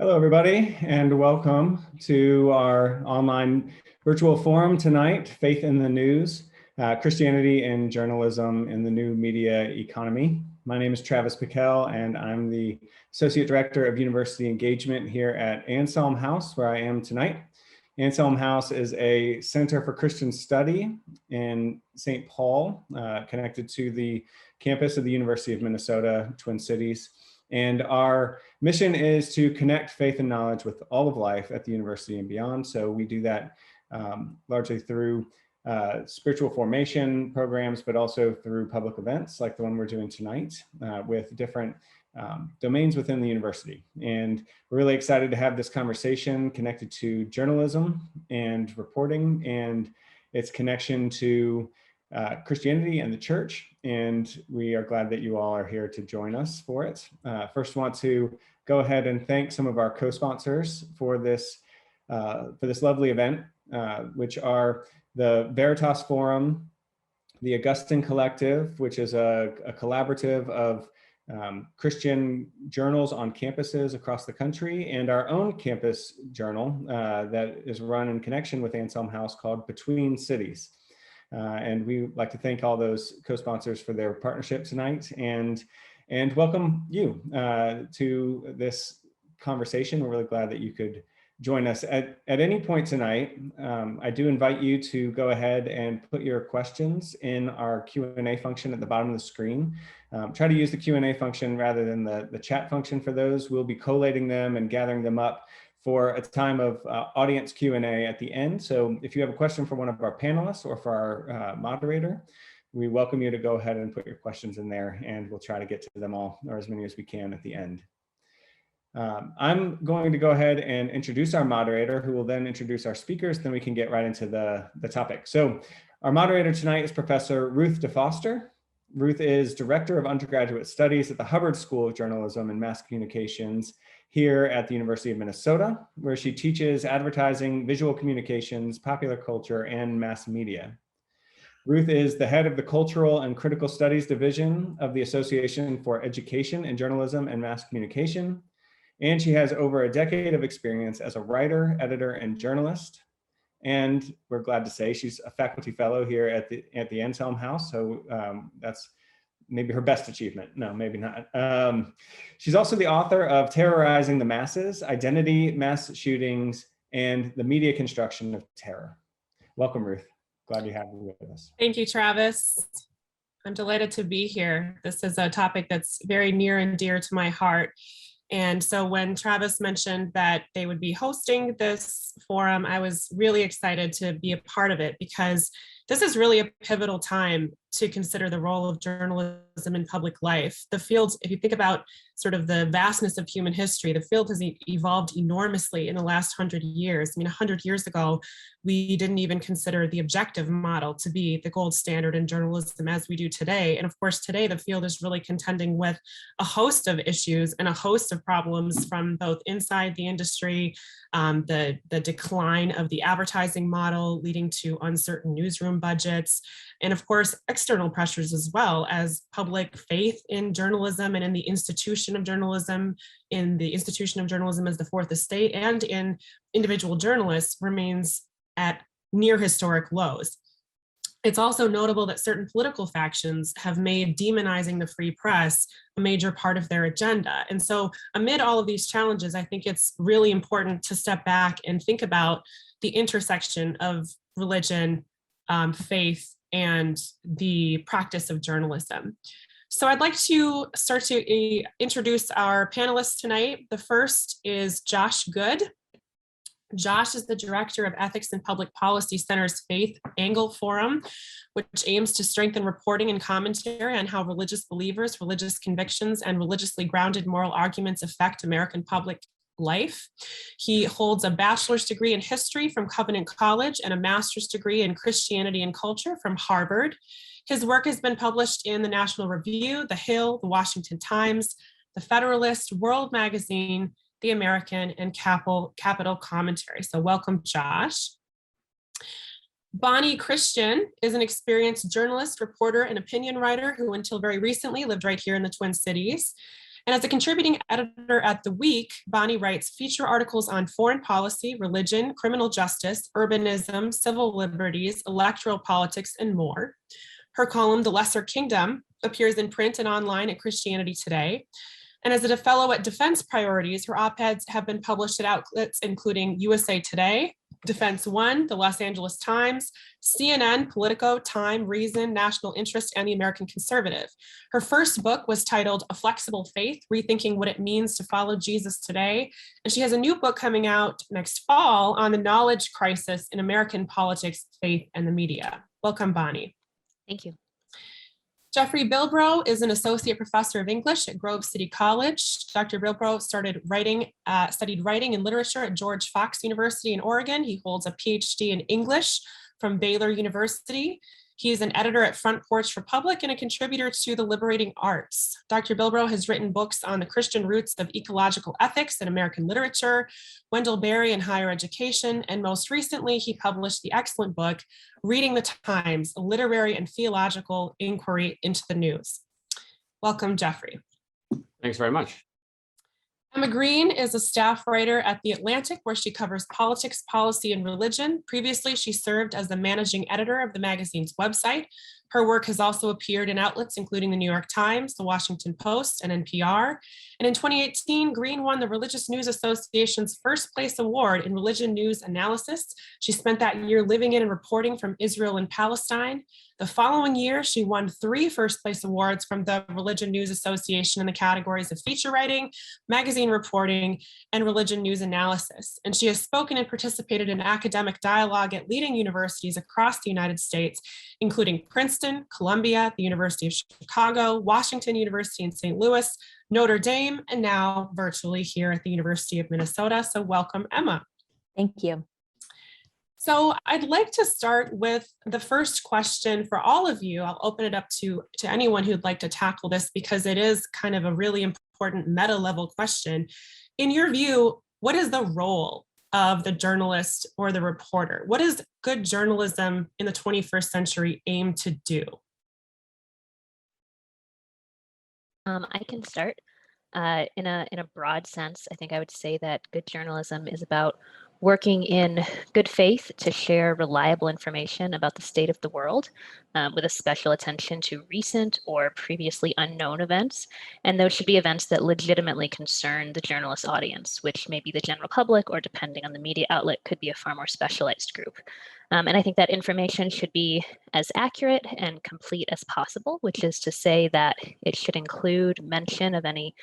Hello, everybody, and welcome to our online virtual forum tonight, Faith in the News, Christianity and Journalism in the New Media Economy. My name is Travis Pickell, and I'm the Associate Director of University Engagement here at Anselm House, where I am tonight. Anselm House is a Center for Christian Study in St. Paul, connected to the campus of the University of Minnesota, Twin Cities. And our mission is to connect faith and knowledge with all of life at the university and beyond. So we do that largely through spiritual formation programs, but also through public events like the one we're doing tonight with different domains within the university. And we're really excited to have this conversation connected to journalism and reporting and its connection to Christianity and the church, and we are glad that you all are here to join us for it. First, want to go ahead and thank some of our co-sponsors for this lovely event, which are the Veritas Forum, the Augustine Collective, which is a collaborative of Christian journals on campuses across the country, and our own campus journal that is run in connection with Anselm House called Between Cities. And we like to thank all those co-sponsors for their partnership tonight and welcome you to this conversation. We're really glad that you could join us at any point tonight. I do invite you to go ahead and put your questions in our Q&A function at the bottom of the screen. Try to use the Q&A function rather than the chat function for those. We'll be collating them and gathering them up for a time of audience Q&A at the end. So if you have a question for one of our panelists or for our moderator, we welcome you to go ahead and put your questions in there, and we'll try to get to them all, or as many as we can at the end. I'm going to go ahead and introduce our moderator, who will then introduce our speakers, then we can get right into the topic. So our moderator tonight is Professor Ruth DeFoster. Ruth is Director of Undergraduate Studies at the Hubbard School of Journalism and Mass Communications here at the University of Minnesota, where she teaches advertising, visual communications, popular culture, and mass media. Ruth is the head of the Cultural and Critical Studies Division of the Association for Education in Journalism and Mass Communication, and she has over a decade of experience as a writer, editor, and journalist. And we're glad to say she's a faculty fellow here at the Anselm House, so that's maybe her best achievement. No, maybe not. She's also the author of Terrorizing the Masses, Identity, Mass Shootings, and the Media Construction of Terror. Welcome, Ruth. Glad to have you with us. Thank you, Travis. I'm delighted to be here. This is a topic that's very near and dear to my heart. And so when Travis mentioned that they would be hosting this forum, I was really excited to be a part of it, because this is really a pivotal time to consider the role of journalism in public life. The field, if you think about sort of the vastness of human history, the field has evolved enormously in the last 100 years. I mean, 100 years ago, we didn't even consider the objective model to be the gold standard in journalism as we do today. And of course, today, the field is really contending with a host of issues and a host of problems from both inside the industry, the decline of the advertising model leading to uncertain newsroom budgets, and of course, external pressures as well, as public faith in journalism and in the institution of journalism, as the fourth estate, and in individual journalists remains at near historic lows. It's also notable that certain political factions have made demonizing the free press a major part of their agenda. And so amid all of these challenges, I think it's really important to step back and think about the intersection of religion, faith, and the practice of journalism. So I'd like to start to introduce our panelists tonight. The first is Josh Good. Josh is the director of Ethics and Public Policy Center's Faith Angle Forum, which aims to strengthen reporting and commentary on how religious believers, religious convictions, and religiously grounded moral arguments affect American public life. He holds a bachelor's degree in history from Covenant College and a master's degree in Christianity and culture from Harvard. His work has been published in the National Review, The Hill, The Washington Times, The Federalist, World Magazine, The American, and Capital Commentary. So welcome, Josh. Bonnie Christian is an experienced journalist, reporter, and opinion writer who until very recently lived right here in the Twin Cities. And as a contributing editor at The Week, Bonnie writes feature articles on foreign policy, religion, criminal justice, urbanism, civil liberties, electoral politics, and more. Her column, The Lesser Kingdom, appears in print and online at Christianity Today. And as a fellow at Defense Priorities, her op-eds have been published at outlets including USA Today, Defense One, the Los Angeles Times, CNN, Politico, Time, Reason, National Interest, and the American Conservative. Her first book was titled A Flexible Faith, Rethinking What It Means to Follow Jesus Today. And she has a new book coming out next fall on the knowledge crisis in American politics, faith, and the media. Welcome, Bonnie. Thank you. Jeffrey Bilbrow is an associate professor of English at Grove City College. Dr. Bilbrow studied writing and literature at George Fox University in Oregon. He holds a PhD in English from Baylor University. He is an editor at Front Porch Republic and a contributor to The Liberating Arts. Dr. Bilbrow has written books on the Christian roots of ecological ethics in American literature, Wendell Berry in higher education, and most recently, he published the excellent book, Reading the Times, a literary and theological inquiry into the news. Welcome, Jeffrey. Thanks very much. Emma Green is a staff writer at The Atlantic, where she covers politics, policy, and religion. Previously, she served as the managing editor of the magazine's website. Her work has also appeared in outlets including the New York Times, the Washington Post, and NPR. And in 2018, Green won the Religious News Association's first place award in religion news analysis. She spent that year living in and reporting from Israel and Palestine. The following year, she won 3 first place awards from the Religion News Association in the categories of feature writing, magazine reporting, and religion news analysis. And she has spoken and participated in academic dialogue at leading universities across the United States, including Princeton, Columbia, the University of Chicago, Washington University in St. Louis, Notre Dame, and now virtually here at the University of Minnesota. So welcome, Emma. Thank you. So I'd like to start with the first question for all of you. I'll open it up to anyone who'd like to tackle this because it is kind of a really important meta level question. In your view, what is the role of the journalist or the reporter? What does good journalism in the 21st century aim to do? I can start. In a broad sense, I think I would say that good journalism is about working in good faith to share reliable information about the state of the world, with a special attention to recent or previously unknown events. And those should be events that legitimately concern the journalist audience, which may be the general public, or depending on the media outlet, could be a far more specialized group. And I think that information should be as accurate and complete as possible, which is to say that it should include mention of any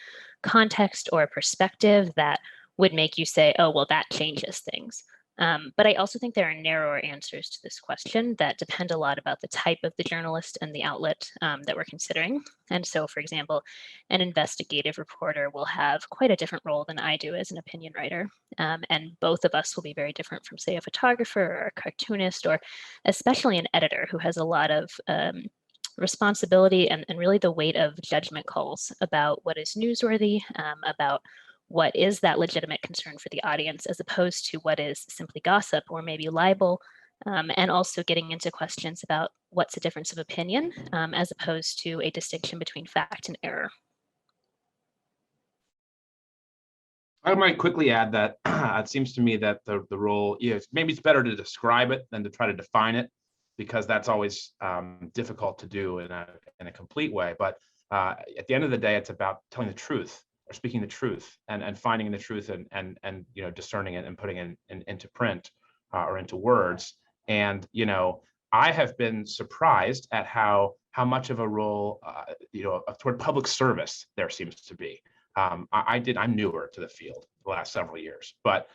context or perspective that would make you say, oh, well, that changes things. But I also think there are narrower answers to this question that depend a lot about the type of the journalist and the outlet that we're considering. And so, for example, an investigative reporter will have quite a different role than I do as an opinion writer. And both of us will be very different from, say, a photographer or a cartoonist, or especially an editor who has a lot of responsibility and really the weight of judgment calls about what is newsworthy, about what is that legitimate concern for the audience, as opposed to what is simply gossip or maybe libel, and also getting into questions about what's a difference of opinion, as opposed to a distinction between fact and error. I might quickly add that it seems to me that the role, maybe it's better to describe it than to try to define it, because that's always difficult to do in a complete way. But at the end of the day, it's about telling the truth, or speaking the truth, and finding the truth, and discerning it and putting it into print or into words. And I have been surprised at how much of a role toward public service there seems to be. I'm newer to the field the last several years, but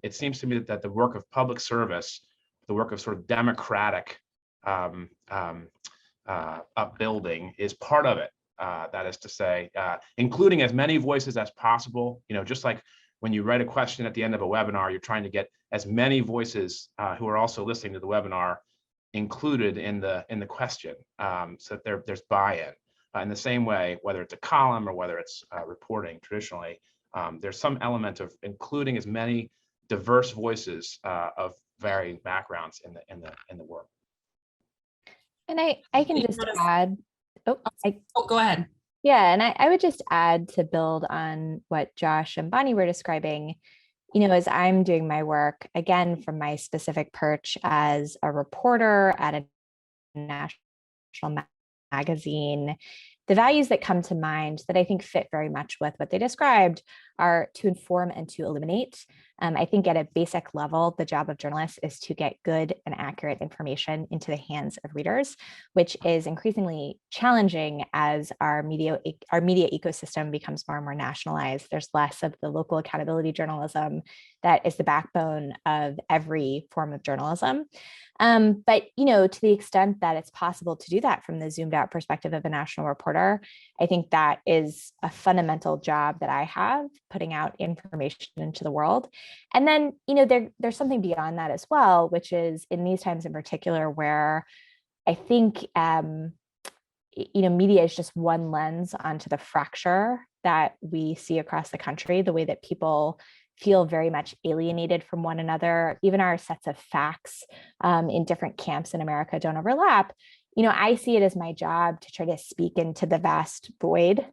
it seems to me that the work of public service, the work of sort of democratic upbuilding, is part of it. That is to say, including as many voices as possible. Just like when you write a question at the end of a webinar, you're trying to get as many voices who are also listening to the webinar included in the question, so that there's buy-in. In the same way, whether it's a column or whether it's reporting traditionally, there's some element of including as many diverse voices of varying backgrounds in the work. And I can just add. Go ahead. Yeah, and I would just add to build on what Josh and Bonnie were describing, as I'm doing my work, again, from my specific perch as a reporter at a national magazine, the values that come to mind that I think fit very much with what they described are to inform and to illuminate. I think at a basic level, the job of journalists is to get good and accurate information into the hands of readers, which is increasingly challenging as our media ecosystem becomes more and more nationalized. There's less of the local accountability journalism that is the backbone of every form of journalism. But to the extent that it's possible to do that from the zoomed out perspective of a national reporter, I think that is a fundamental job that I have, putting out information into the world. And then, there's something beyond that as well, which is in these times in particular, where I think, media is just one lens onto the fracture that we see across the country, the way that people feel very much alienated from one another. Even our sets of facts in different camps in America don't overlap. I see it as my job to try to speak into the vast void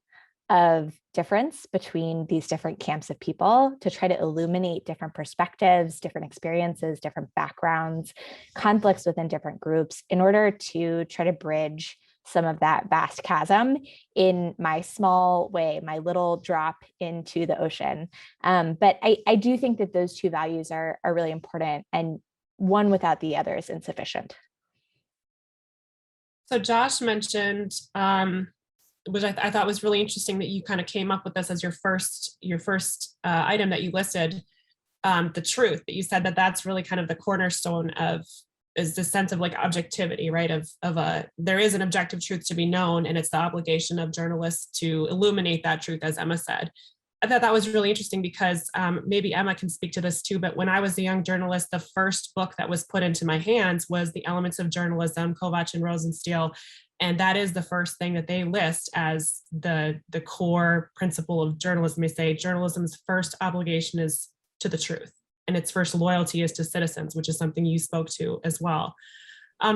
of difference between these different camps of people, to try to illuminate different perspectives, different experiences, different backgrounds, conflicts within different groups, in order to try to bridge some of that vast chasm in my small way, my little drop into the ocean. But I do think that those two values are really important, and one without the other is insufficient. So Josh mentioned, which I thought was really interesting, that you kind of came up with this as your first item that you listed, the truth, that you said that that's really kind of the cornerstone of, is the sense of like objectivity, right? There is an objective truth to be known, and it's the obligation of journalists to illuminate that truth, as Emma said. I thought that was really interesting because maybe Emma can speak to this too, but when I was a young journalist, the first book that was put into my hands was The Elements of Journalism, Kovach and Rosenstiel. And that is the first thing that they list as the core principle of journalism. They say journalism's first obligation is to the truth, and its first loyalty is to citizens, which is something you spoke to as well.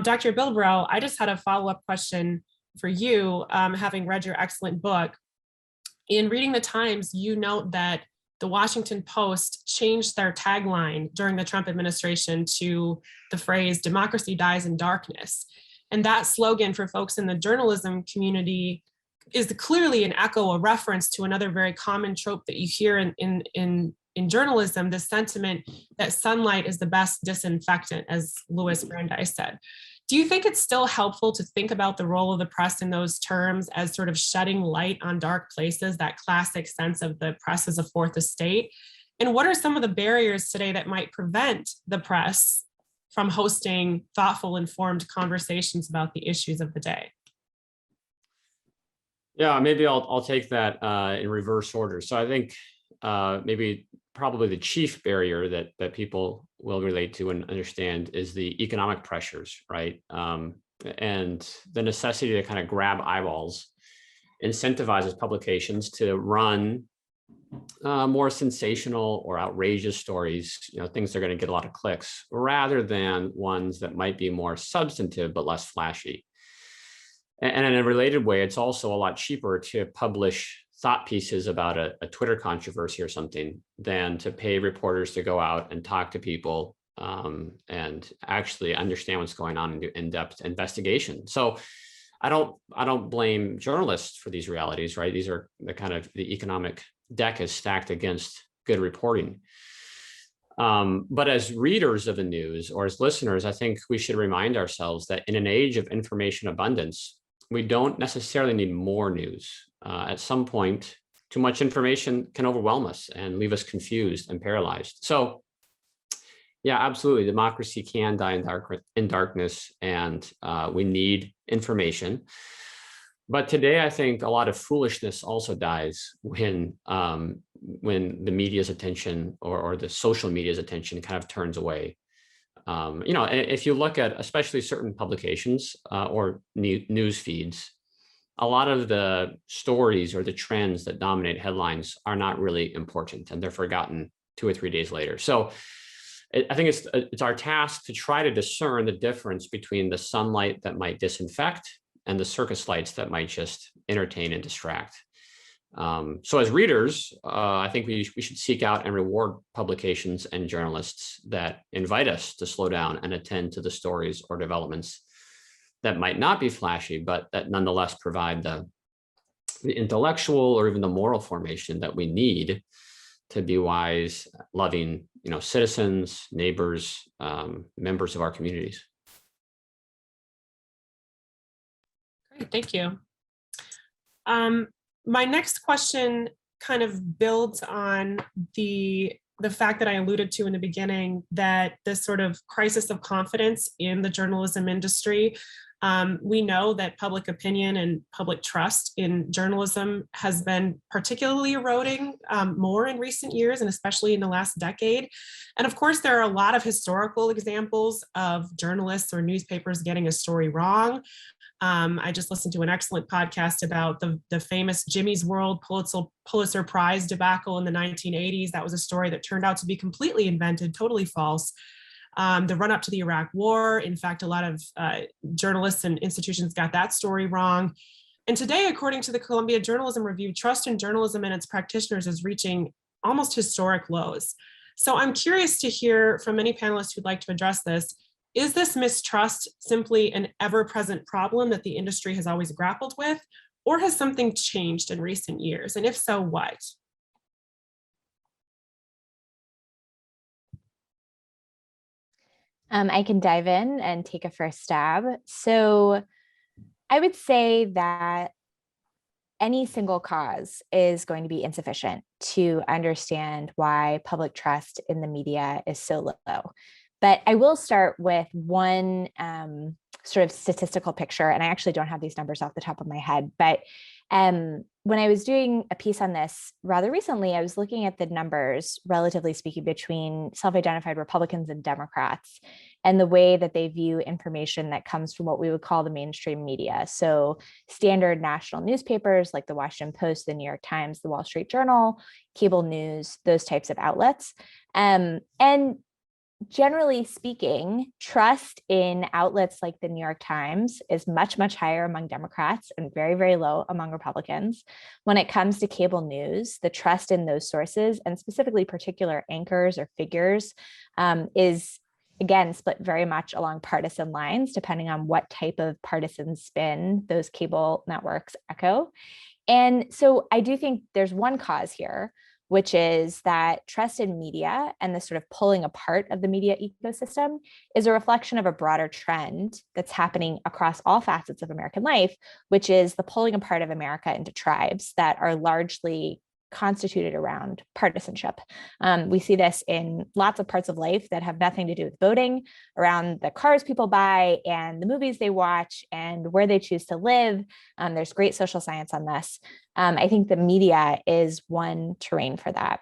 Dr. Bilbrow, I just had a follow-up question for you, having read your excellent book. In reading the Times, you note that the Washington Post changed their tagline during the Trump administration to the phrase, "Democracy dies in darkness." And that slogan, for folks in the journalism community, is clearly an echo, a reference to another very common trope that you hear in journalism, the sentiment that sunlight is the best disinfectant, as Louis Brandeis said. Do you think it's still helpful to think about the role of the press in those terms as sort of shedding light on dark places, that classic sense of the press as a fourth estate? And what are some of the barriers today that might prevent the press from hosting thoughtful, informed conversations about the issues of the day? Yeah, maybe I'll take that in reverse order. So I think probably the chief barrier that people will relate to and understand is the economic pressures, right? And the necessity to kind of grab eyeballs incentivizes publications to run more sensational or outrageous stories, things that are going to get a lot of clicks, rather than ones that might be more substantive but less flashy. And in a related way, it's also a lot cheaper to publish thought pieces about a Twitter controversy or something than to pay reporters to go out and talk to people and actually understand what's going on and do in-depth investigation. So I don't blame journalists for these realities, right? These are the economic deck is stacked against good reporting. But as readers of the news or as listeners, I think we should remind ourselves that in an age of information abundance, we don't necessarily need more news. At some point, too much information can overwhelm us and leave us confused and paralyzed. So yeah, absolutely. Democracy can die in darkness, and we need information. But today, I think a lot of foolishness also dies when the media's attention or the social media's attention kind of turns away. If you look at especially certain publications or news feeds, a lot of the stories or the trends that dominate headlines are not really important, and they're forgotten 2 or 3 days later. So I think it's our task to try to discern the difference between the sunlight that might disinfect and the circus lights that might just entertain and distract. So as readers, I think we should seek out and reward publications and journalists that invite us to slow down and attend to the stories or developments that might not be flashy, but that nonetheless provide the intellectual or even the moral formation that we need to be wise, loving, citizens, neighbors, members of our communities. Great, thank you. My next question kind of builds on the fact that I alluded to in the beginning, that this sort of crisis of confidence in the journalism industry. We know that public opinion and public trust in journalism has been particularly eroding more in recent years, and especially in the last decade. And of course, there are a lot of historical examples of journalists or newspapers getting a story wrong. I just listened to an excellent podcast about the famous Jimmy's World Pulitzer Prize debacle in the 1980s. That was a story that turned out to be completely invented, totally false. The run up to the Iraq War, in fact, a lot of journalists and institutions got that story wrong. And today, according to the Columbia Journalism Review, trust in journalism and its practitioners is reaching almost historic lows. So I'm curious to hear from any panelists who'd like to address this. Is this mistrust simply an ever-present problem that the industry has always grappled with, or has something changed in recent years? And if so, what? I can dive in and take a first stab. So I would say that any single cause is going to be insufficient to understand why public trust in the media is so low. But I will start with one sort of statistical picture, and I actually don't have these numbers off the top of my head, but when I was doing a piece on this rather recently, I was looking at the numbers, relatively speaking, between self-identified Republicans and Democrats and the way that they view information that comes from what we would call the mainstream media. So standard national newspapers like the Washington Post, the New York Times, the Wall Street Journal, cable news, those types of outlets. And generally speaking, trust in outlets like the New York Times is much, much higher among Democrats and very, very low among Republicans. When it comes to cable news, the trust in those sources, and specifically particular anchors or figures, is, again, split very much along partisan lines, depending on what type of partisan spin those cable networks echo. And so I do think there's one cause here, which is that trust in media and the sort of pulling apart of the media ecosystem is a reflection of a broader trend that's happening across all facets of American life, which is the pulling apart of America into tribes that are largely constituted around partisanship. We see this in lots of parts of life that have nothing to do with voting, around the cars people buy and the movies they watch and where they choose to live. There's great social science on this. I think the media is one terrain for that.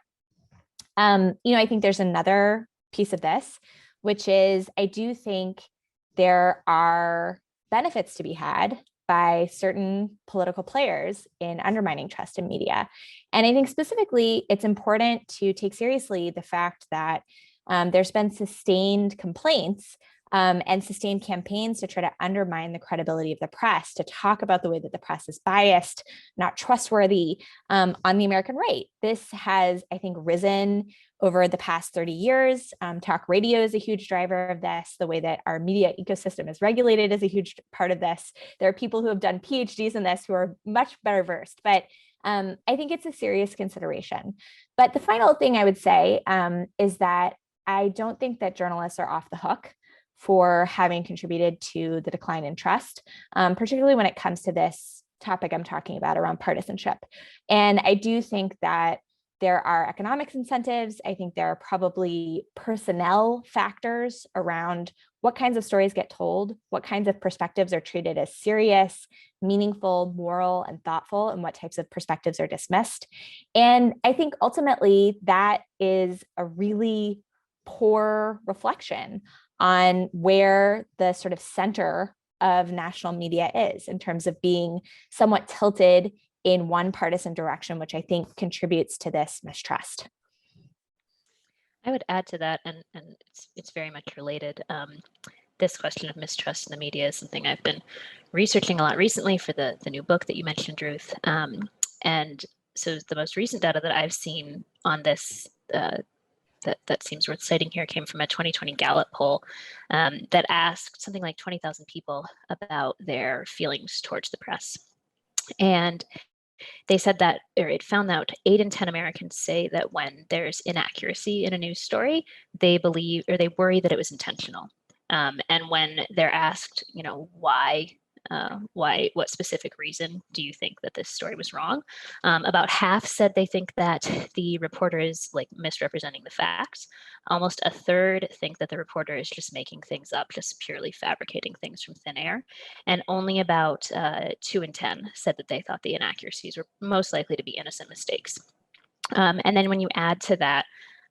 I think there's another piece of this, which is I do think there are benefits to be had by certain political players in undermining trust in media. And I think specifically, it's important to take seriously the fact that there's been sustained complaints and sustained campaigns to try to undermine the credibility of the press, to talk about the way that the press is biased, not trustworthy on the American right. This has, I think, risen over the past 30 years. Talk radio is a huge driver of this. The way that our media ecosystem is regulated is a huge part of this. There are people who have done PhDs in this who are much better versed, but I think it's a serious consideration. But the final thing I would say is that I don't think that journalists are off the hook for having contributed to the decline in trust, particularly when it comes to this topic I'm talking about around partisanship. And I do think that there are economics incentives. I think there are probably personnel factors around what kinds of stories get told, what kinds of perspectives are treated as serious, meaningful, moral, and thoughtful, and what types of perspectives are dismissed. And I think ultimately that is a really poor reflection on where the sort of center of national media is in terms of being somewhat tilted in one partisan direction, which I think contributes to this mistrust. I would add to that, and it's very much related. this question of mistrust in the media is something I've been researching a lot recently for the new book that you mentioned, Ruth. And so the most recent data that I've seen on this that seems worth citing here came from a 2020 Gallup poll that asked something like 20,000 people about their feelings towards the press. And they said that, or it found out 8 in 10 Americans say that when there's inaccuracy in a news story, they believe or they worry that it was intentional. And when they're asked, why, what specific reason do you think that this story was wrong? About half said they think that the reporter is like misrepresenting the facts. Almost a third think that the reporter is just making things up, just purely fabricating things from thin air. And only about 2 in 10 said that they thought the inaccuracies were most likely to be innocent mistakes. And then when you add to that,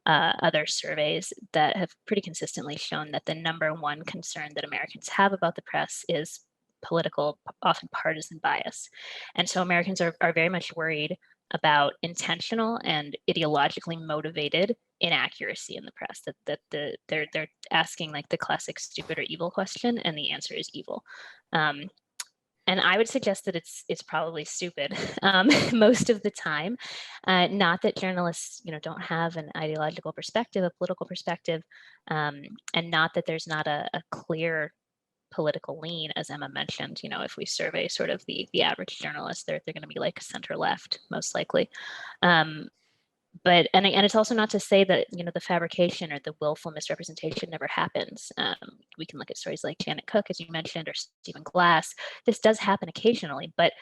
other surveys that have pretty consistently shown that the number one concern that Americans have about the press is political, often partisan bias. And so Americans are very much worried about intentional and ideologically motivated inaccuracy in the press, that they're asking like the classic stupid or evil question, and the answer is evil. And I would suggest that it's probably stupid most of the time. Not that journalists, don't have an ideological perspective, a political perspective, and not that there's not a clear political lean, as Emma mentioned. If we survey sort of the average journalist, they're going to be like center left, most likely. But it's also not to say that the fabrication or the willful misrepresentation never happens. We can look at stories like Janet Cook, as you mentioned, or Stephen Glass. This does happen occasionally, but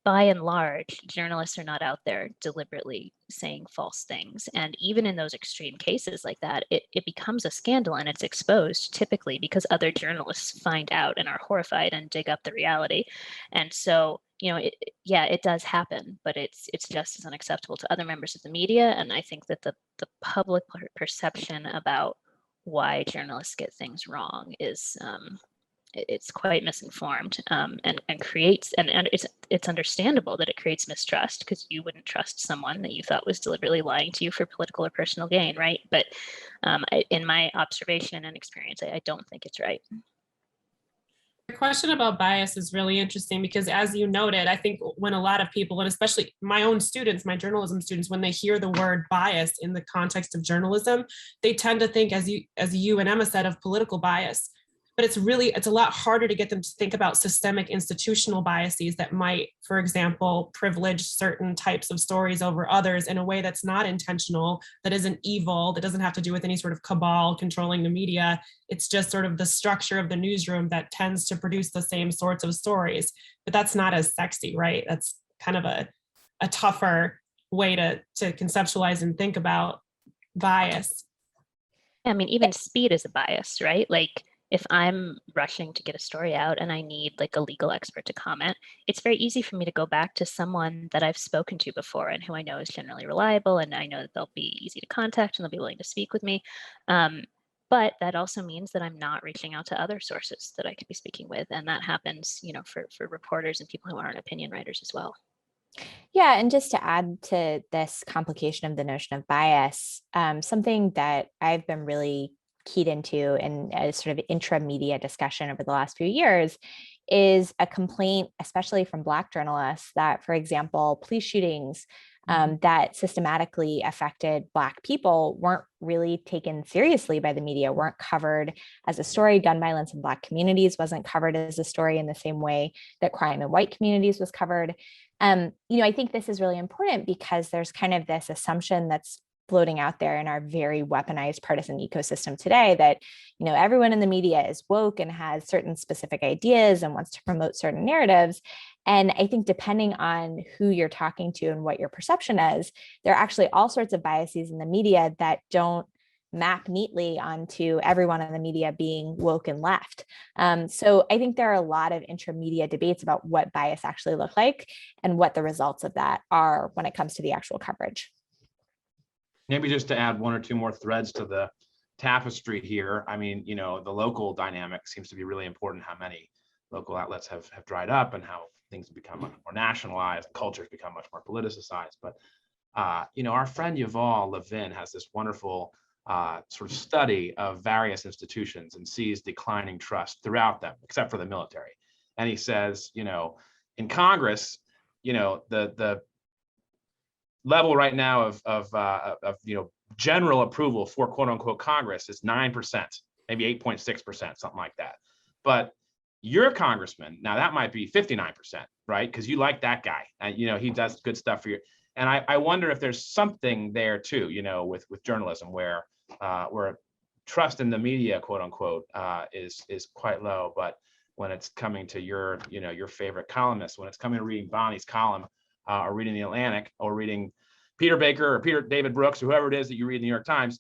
by and large, journalists are not out there deliberately saying false things. And even in those extreme cases like that, it becomes a scandal, and it's exposed typically because other journalists find out and are horrified and dig up the reality. And so, it does happen, but it's just as unacceptable to other members of the media. And I think that the public perception about why journalists get things wrong is it's quite misinformed, and creates, and it's understandable that it creates mistrust, because you wouldn't trust someone that you thought was deliberately lying to you for political or personal gain, right? But in my observation and experience, I don't think it's right. The question about bias is really interesting, because as you noted, I think when a lot of people, and especially my own students, my journalism students, when they hear the word bias in the context of journalism, they tend to think, as you and Emma said, of political bias. But it's a lot harder to get them to think about systemic institutional biases that might, for example, privilege certain types of stories over others in a way that's not intentional, that isn't evil, that doesn't have to do with any sort of cabal controlling the media. It's just sort of the structure of the newsroom that tends to produce the same sorts of stories. But that's not as sexy, right? That's kind of a tougher way to conceptualize and think about bias. I mean, even speed is a bias, right? Like, if I'm rushing to get a story out and I need like a legal expert to comment, it's very easy for me to go back to someone that I've spoken to before and who I know is generally reliable, and I know that they'll be easy to contact and they'll be willing to speak with me. But that also means that I'm not reaching out to other sources that I could be speaking with. And that happens, for reporters and people who aren't opinion writers as well. Yeah, and just to add to this complication of the notion of bias, something that I've been really keyed into in a sort of intra-media discussion over the last few years is a complaint, especially from Black journalists, that, for example, police shootings that systematically affected Black people weren't really taken seriously by the media, weren't covered as a story. Gun violence in Black communities wasn't covered as a story in the same way that crime in white communities was covered. I think this is really important because there's kind of this assumption that's floating out there in our very weaponized partisan ecosystem today that, everyone in the media is woke and has certain specific ideas and wants to promote certain narratives. And I think depending on who you're talking to and what your perception is, there are actually all sorts of biases in the media that don't map neatly onto everyone in the media being woke and left. So I think there are a lot of intra-media debates about what bias actually look like and what the results of that are when it comes to the actual coverage. Maybe just to add one or two more threads to the tapestry here. I mean, the local dynamic seems to be really important, how many local outlets have dried up and how things have become much more nationalized, cultures become much more politicized. But, our friend Yuval Levin has this wonderful sort of study of various institutions and sees declining trust throughout them, except for the military. And he says, in Congress, the level right now of general approval for quote unquote Congress is 9%, maybe 8.6%, something like that. But your congressman, now that might be 59%, right? Because you like that guy, and he does good stuff for you. And I wonder if there's something there too, with journalism where trust in the media, quote unquote, is quite low. But when it's coming to your favorite columnist, when it's coming to reading Bonnie's column, or reading the Atlantic, or reading Peter Baker or David Brooks, or whoever it is that you read in the New York Times,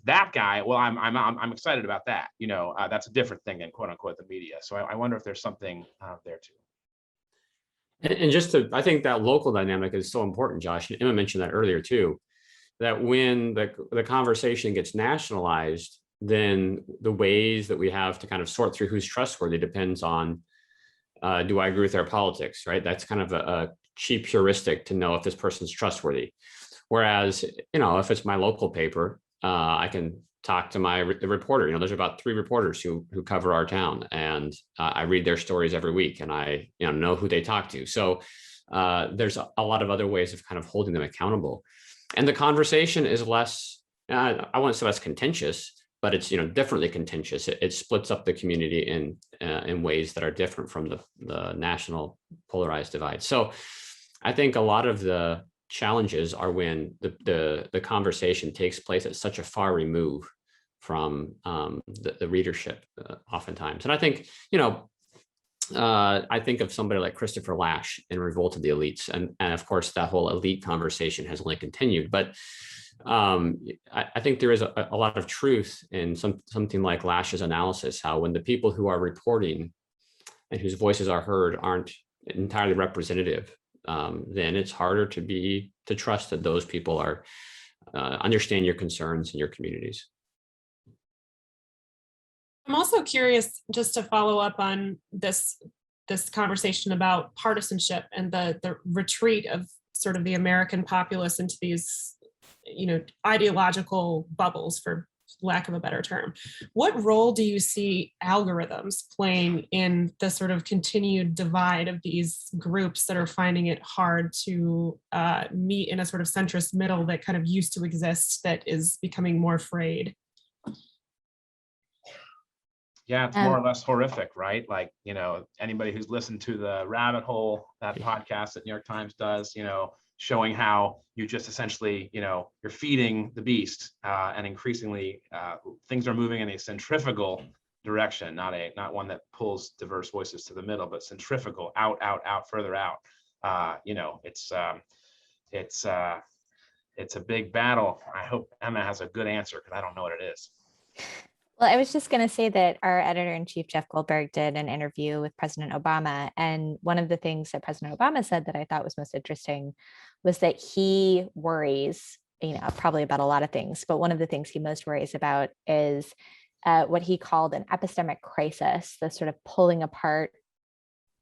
that guy, well, I'm excited about that. That's a different thing than quote unquote the media. So I wonder if there's something there too. And I think that local dynamic is so important, Josh, and Emma mentioned that earlier too, that when the conversation gets nationalized, then the ways that we have to kind of sort through who's trustworthy depends on, do I agree with their politics, right? That's kind of a cheap heuristic to know if this person's trustworthy. Whereas, if it's my local paper, I can talk to the reporter. There's about 3 reporters who cover our town, and I read their stories every week, and I know who they talk to. So there's a lot of other ways of kind of holding them accountable. And the conversation is less, I wouldn't say less contentious, but it's differently contentious. It splits up the community in ways that are different from the national polarized divide. So I think a lot of the challenges are when the conversation takes place at such a far remove from the readership oftentimes. And I think I think of somebody like Christopher Lasch in Revolt of the Elites, and of course that whole elite conversation has only continued. But I think there is a lot of truth in something like Lasch's analysis, how when the people who are reporting and whose voices are heard aren't entirely representative, then it's harder to trust that those people are understand your concerns in your communities. I'm also curious, just to follow up on this conversation about partisanship and the retreat of sort of the American populace into these, ideological bubbles, for lack of a better term. What role do you see algorithms playing in the sort of continued divide of these groups that are finding it hard to meet in a sort of centrist middle that kind of used to exist, that is becoming more frayed? Yeah, it's more or less horrific, right? Like, anybody who's listened to the Rabbit Hole, that podcast that New York Times does, showing how you just essentially, you're feeding the beast, and increasingly things are moving in a centrifugal direction, not one that pulls diverse voices to the middle, but centrifugal, out, further out. It's a big battle. I hope Emma has a good answer, because I don't know what it is. Well, I was just going to say that our editor-in-chief, Jeff Goldberg, did an interview with President Obama. And one of the things that President Obama said that I thought was most interesting was that he worries, probably about a lot of things, but one of the things he most worries about is what he called an epistemic crisis, the sort of pulling apart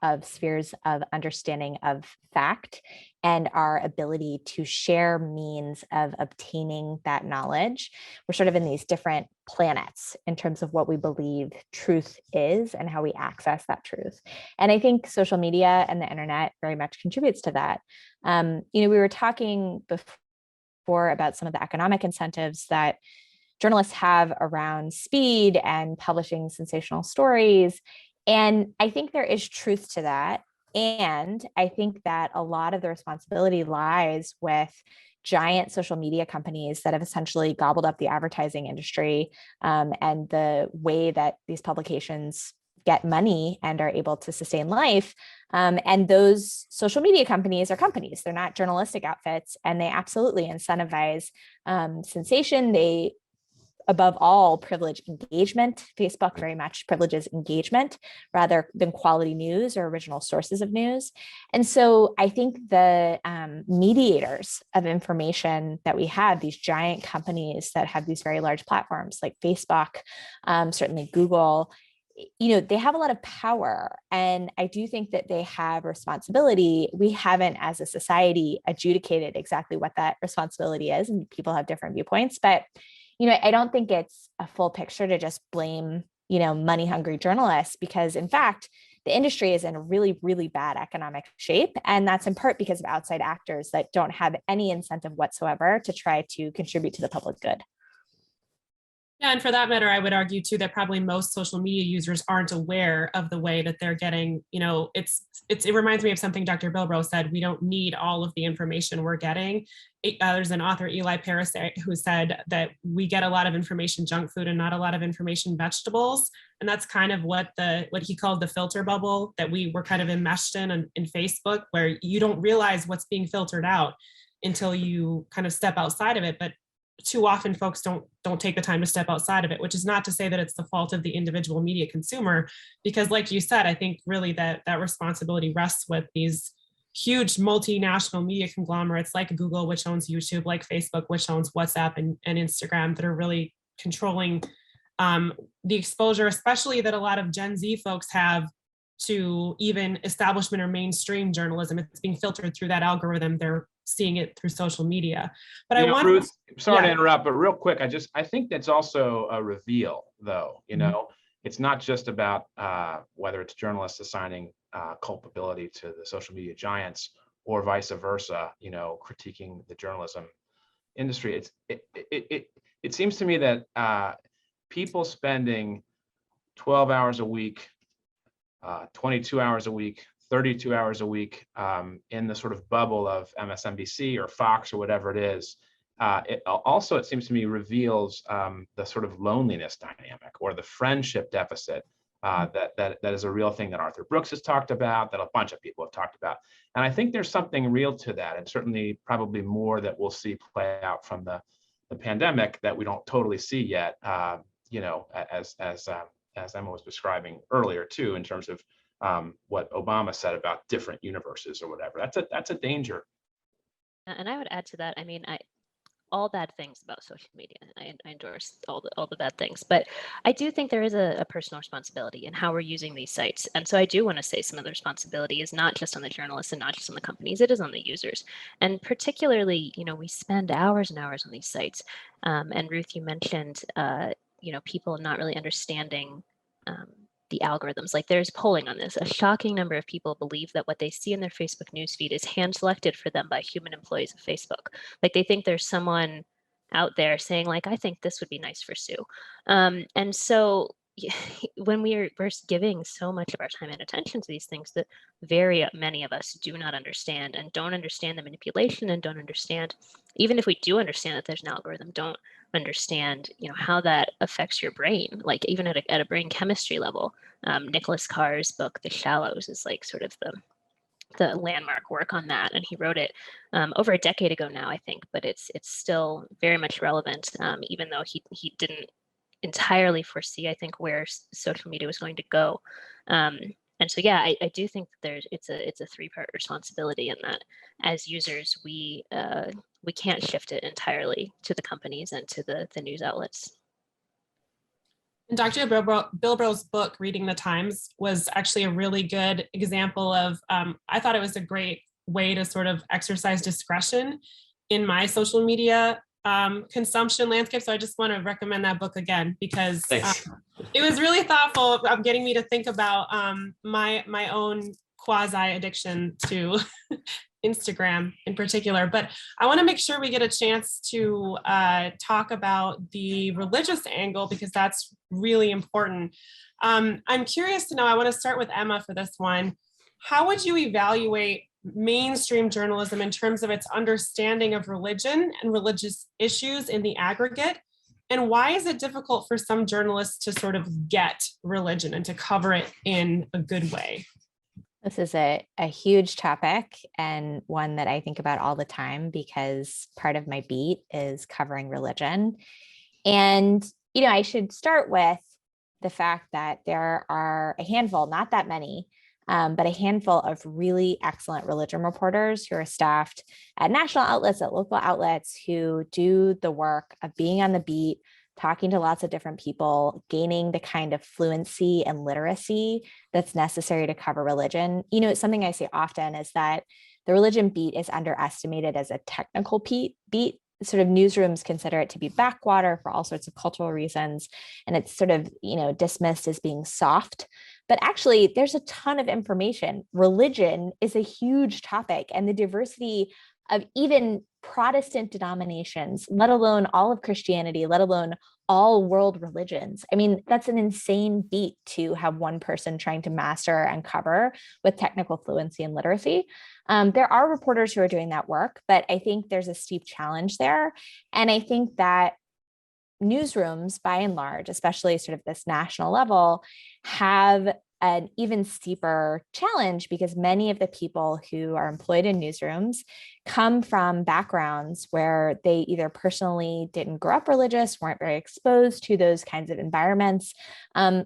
of spheres of understanding of fact and our ability to share means of obtaining that knowledge. We're sort of in these different planets in terms of what we believe truth is and how we access that truth. And I think social media and the internet very much contributes to that. We were talking before about some of the economic incentives that journalists have around speed and publishing sensational stories. And I think there is truth to that. And I think that a lot of the responsibility lies with giant social media companies that have essentially gobbled up the advertising industry, and the way that these publications get money and are able to sustain life. And those social media companies are companies. They're not journalistic outfits, and they absolutely incentivize sensation. They, above all, privilege engagement. Facebook very much privileges engagement rather than quality news or original sources of news. And so I think the mediators of information that we have, these giant companies that have these very large platforms like Facebook, certainly Google, they have a lot of power. And I do think that they have responsibility. We haven't, as a society, adjudicated exactly what that responsibility is, and people have different viewpoints. But I don't think it's a full picture to just blame, money hungry journalists, because in fact, the industry is in a really, really bad economic shape. And that's in part because of outside actors that don't have any incentive whatsoever to try to contribute to the public good. Yeah, and for that matter, I would argue too that probably most social media users aren't aware of the way that they're getting, it reminds me of something Dr. Bilbrow said: we don't need all of the information we're getting. There's an author, Eli Paris, who said that we get a lot of information junk food and not a lot of information vegetables. And that's kind of what he called the filter bubble that we were kind of enmeshed in Facebook, where you don't realize what's being filtered out until you kind of step outside of it. But too often folks don't take the time to step outside of it, which is not to say that it's the fault of the individual media consumer, because like you said, I think really that responsibility rests with these huge multinational media conglomerates like Google, which owns YouTube, like Facebook, which owns WhatsApp and Instagram, that are really controlling the exposure, especially that a lot of Gen Z folks have to even establishment or mainstream journalism. It's being filtered through that algorithm. They're seeing it through social media. But Ruth, sorry to interrupt, but real quick, I think that's also a reveal, though. It's not just about whether it's journalists assigning culpability to the social media giants or vice versa, critiquing the journalism industry. It seems to me that people spending 12 hours a week, 22 hours a week, 32 hours a week in the sort of bubble of MSNBC or Fox or whatever it is. It seems to me, reveals the sort of loneliness dynamic or the friendship deficit that is a real thing that Arthur Brooks has talked about, that a bunch of people have talked about. And I think there's something real to that, and certainly probably more that we'll see play out from the pandemic that we don't totally see yet, as Emma was describing earlier too, in terms of what Obama said about different universes or whatever. That's a danger. And I would add to that. I mean, all bad things about social media. I endorse all the bad things, but I do think there is a personal responsibility in how we're using these sites. And so I do want to say some of the responsibility is not just on the journalists and not just on the companies. It is on the users. And particularly, we spend hours and hours on these sites. And Ruth, you mentioned, people not really understanding the algorithms. Like, there's polling on this. A shocking number of people believe that what they see in their Facebook newsfeed is hand selected for them by human employees of Facebook. Like, they think there's someone out there saying, like, I think this would be nice for Sue. And so when we're giving so much of our time and attention to these things that very many of us do not understand, and don't understand the manipulation, and don't understand, even if we do understand that there's an algorithm, don't understand how that affects your brain, like even at a brain chemistry level. Nicholas Carr's book The Shallows is like sort of the landmark work on that, and he wrote it over a decade ago now, I think, but it's still very much relevant, even though he didn't entirely foresee, I think, where social media was going to go. And so, yeah, I do think that it's a three-part responsibility in that as users, we can't shift it entirely to the companies and to the news outlets. And Dr. Bilbrow's book, Reading the Times, was actually a really good example of, I thought it was a great way to sort of exercise discretion in my social media consumption landscape. So I just want to recommend that book again, because it was really thoughtful of getting me to think about my own quasi addiction to Instagram in particular. But I want to make sure we get a chance to talk about the religious angle, because that's really important. I'm curious to know, I want to start with Emma for this one. How would you evaluate mainstream journalism in terms of its understanding of religion and religious issues in the aggregate? And why is it difficult for some journalists to sort of get religion and to cover it in a good way? This is a huge topic, and one that I think about all the time, because part of my beat is covering religion. And, I should start with the fact that there are a handful, not that many, but a handful of really excellent religion reporters who are staffed at national outlets, at local outlets, who do the work of being on the beat, talking to lots of different people, gaining the kind of fluency and literacy that's necessary to cover religion. Something I say often is that the religion beat is underestimated as a technical beat, sort of newsrooms consider it to be backwater for all sorts of cultural reasons. And it's sort of, dismissed as being soft. But actually, there's a ton of information. Religion is a huge topic, and the diversity of even Protestant denominations, let alone all of Christianity, let alone all world religions. I mean, that's an insane feat to have one person trying to master and cover with technical fluency and literacy. There are reporters who are doing that work, but I think there's a steep challenge there. And I think that newsrooms, by and large, especially sort of this national level, have an even steeper challenge because many of the people who are employed in newsrooms come from backgrounds where they either personally didn't grow up religious, weren't very exposed to those kinds of environments,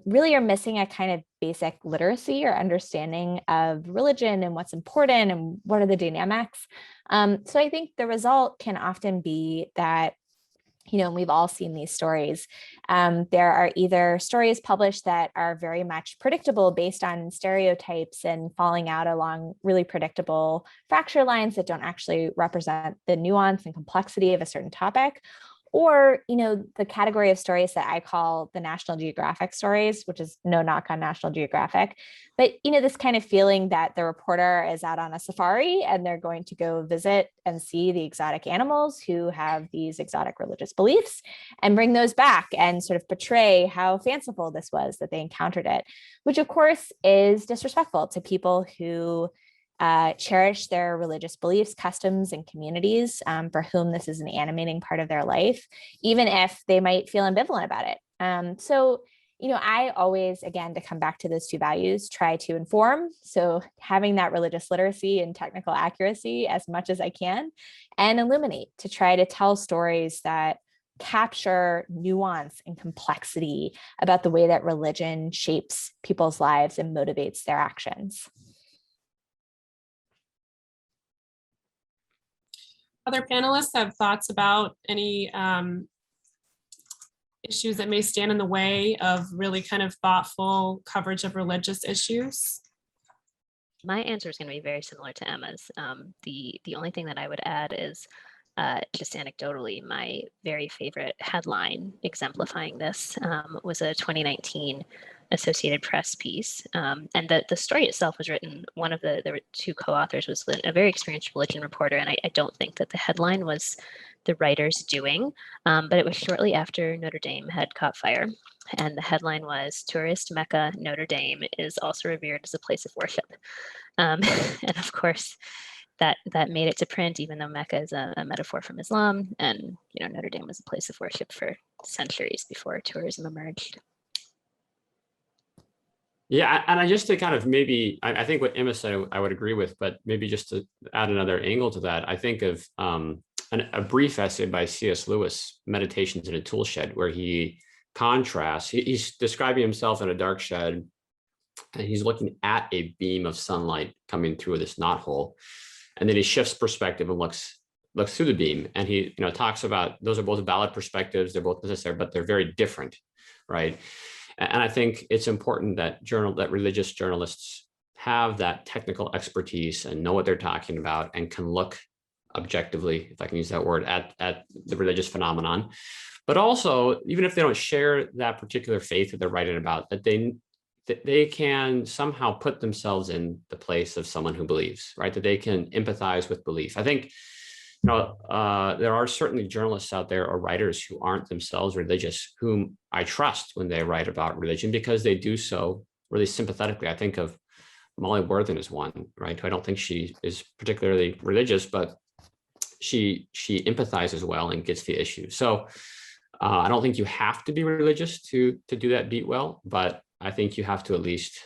really are missing a kind of basic literacy or understanding of religion and what's important and what are the dynamics. So I think the result can often be that, and we've all seen these stories. There are either stories published that are very much predictable based on stereotypes and falling out along really predictable fracture lines that don't actually represent the nuance and complexity of a certain topic. Or, the category of stories that I call the National Geographic stories, which is no knock on National Geographic, but, this kind of feeling that the reporter is out on a safari and they're going to go visit and see the exotic animals who have these exotic religious beliefs and bring those back and sort of portray how fanciful this was that they encountered it, which of course is disrespectful to people who cherish their religious beliefs, customs, and communities for whom this is an animating part of their life, even if they might feel ambivalent about it. So, I always, again, to come back to those two values, try to inform. So having that religious literacy and technical accuracy as much as I can, and illuminate, to try to tell stories that capture nuance and complexity about the way that religion shapes people's lives and motivates their actions. Other panelists have thoughts about any issues that may stand in the way of really kind of thoughtful coverage of religious issues? My answer is going to be very similar to Emma's. The only thing that I would add is just anecdotally, my very favorite headline exemplifying this was a 2019 Associated Press piece. And the story itself was written, there were two co-authors, was a very experienced religion reporter. And I don't think that the headline was the writer's doing, but it was shortly after Notre Dame had caught fire. And the headline was, "Tourist Mecca Notre Dame is also revered as a place of worship." And of course, that made it to print, even though Mecca is a metaphor from Islam. And, Notre Dame was a place of worship for centuries before tourism emerged. Yeah, and I just to kind of maybe, I think what Emma said, I would agree with, but maybe just to add another angle to that, I think of a brief essay by C.S. Lewis, Meditations in a Tool Shed, where he contrasts, he's describing himself in a dark shed, and he's looking at a beam of sunlight coming through this knothole, and then he shifts perspective and looks through the beam, and he talks about those are both valid perspectives, they're both necessary, but they're very different, right? And I think it's important that religious journalists have that technical expertise and know what they're talking about and can look objectively, if I can use that word, at the religious phenomenon. But also, even if they don't share that particular faith that they're writing about, that they can somehow put themselves in the place of someone who believes, right? That they can empathize with belief. I think there are certainly journalists out there or writers who aren't themselves religious, whom I trust when they write about religion, because they do so really sympathetically. I think of Molly Worthen as one, right? I don't think she is particularly religious, but she empathizes well and gets the issue. So I don't think you have to be religious to do that beat well, but I think you have to at least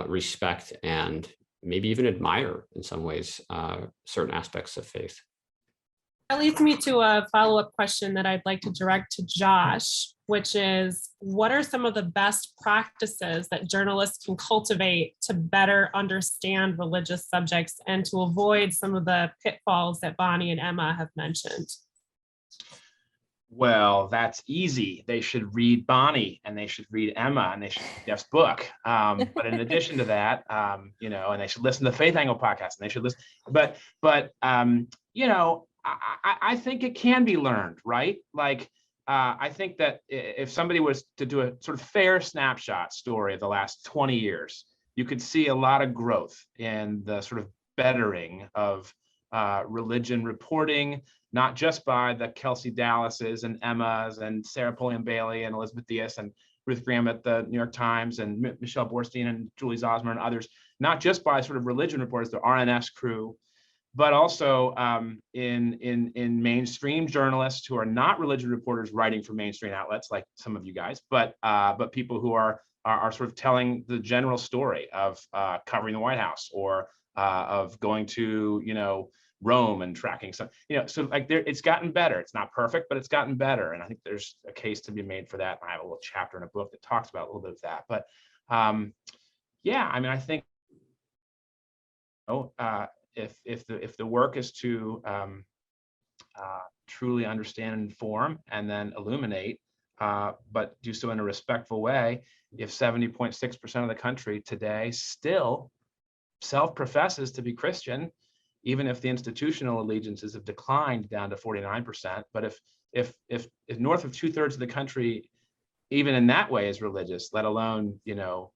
respect and maybe even admire in some ways certain aspects of faith. That leads me to a follow-up question that I'd like to direct to Josh, which is, what are some of the best practices that journalists can cultivate to better understand religious subjects and to avoid some of the pitfalls that Bonnie and Emma have mentioned? Well, that's easy. They should read Bonnie and they should read Emma and they should read Jeff's book. But in addition to that, and they should listen to the Faith Angle podcast and they should listen. But I think it can be learned, right? Like, I think that if somebody was to do a sort of fair snapshot story of the last 20 years, you could see a lot of growth in the sort of bettering of religion reporting, not just by the Kelsey Dallases and Emmas and Sarah Pulliam Bailey and Elizabeth Diaz and Ruth Graham at the New York Times and Michelle Borstein and Julie Zosmer and others, not just by sort of religion reporters, the RNS crew, but also in mainstream journalists who are not religion reporters writing for mainstream outlets like some of you guys, but people who are sort of telling the general story of covering the White House or of going to, you know, Rome and tracking some, you know, so like it's gotten better. It's not perfect, but it's gotten better. And I think there's a case to be made for that. And I have a little chapter in a book that talks about a little bit of that. But yeah, I mean, I think, if the work is to truly understand and inform and then illuminate, but do so in a respectful way, if 70.6% of the country today still self-professes to be Christian, even if the institutional allegiances have declined down to 49%, but if north of 2/3 of the country, even in that way, is religious, let alone, you know,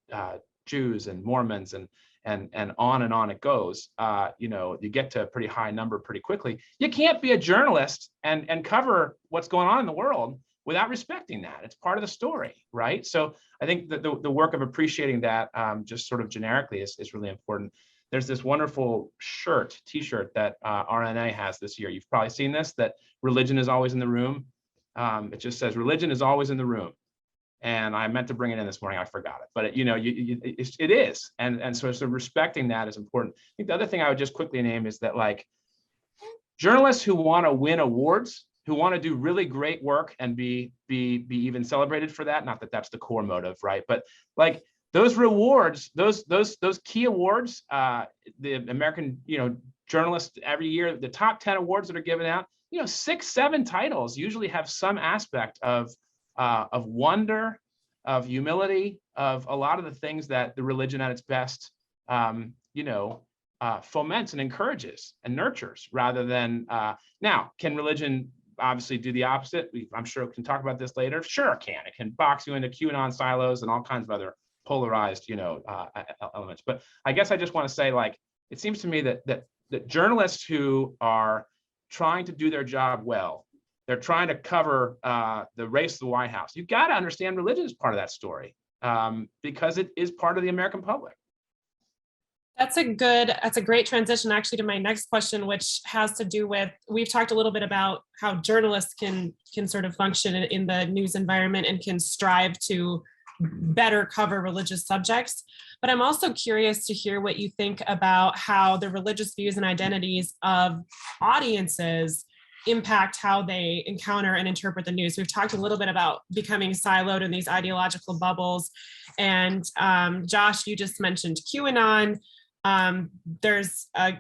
Jews and Mormons and on it goes, you know, you get to a pretty high number pretty quickly. You can't be a journalist and cover what's going on in the world without respecting that. It's part of the story, right? So I think that the work of appreciating that, just sort of generically, is really important. There's this wonderful t-shirt that RNA has this year. You've probably seen this, that religion is always in the room. It just says religion is always in the room. And I meant to bring it in this morning, I forgot it, but it is. And so respecting that is important. I think the other thing I would just quickly name is that, like, journalists who want to win awards, who want to do really great work and be even celebrated for that, not that that's the core motive, right? But like those rewards, those key awards, the American, you know, journalists every year, the top 10 awards that are given out, you know, 6, 7 titles usually have some aspect of wonder, of humility, of a lot of the things that the religion at its best, foments and encourages and nurtures, rather than, now, can religion obviously do the opposite? I'm sure we can talk about this later. Sure it can. It can box you into QAnon silos and all kinds of other polarized, elements. But I guess I just want to say, like, it seems to me that journalists who are trying to do their job well, they're trying to cover the race of the White House. You've got to understand religion is part of that story, because it is part of the American public. That's a great transition actually to my next question, which has to do with, we've talked a little bit about how journalists can sort of function in the news environment and can strive to better cover religious subjects. But I'm also curious to hear what you think about how the religious views and identities of audiences impact how they encounter and interpret the news. We've talked a little bit about becoming siloed in these ideological bubbles. And Josh, you just mentioned QAnon. There's a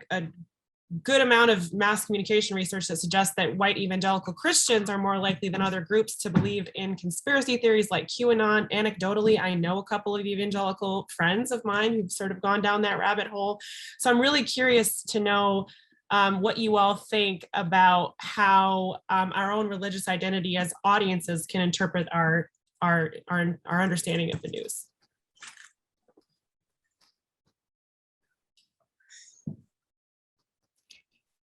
good amount of mass communication research that suggests that white evangelical Christians are more likely than other groups to believe in conspiracy theories like QAnon. Anecdotally, I know a couple of evangelical friends of mine who've sort of gone down that rabbit hole. So I'm really curious to know what you all think about how our own religious identity as audiences can interpret our understanding of the news.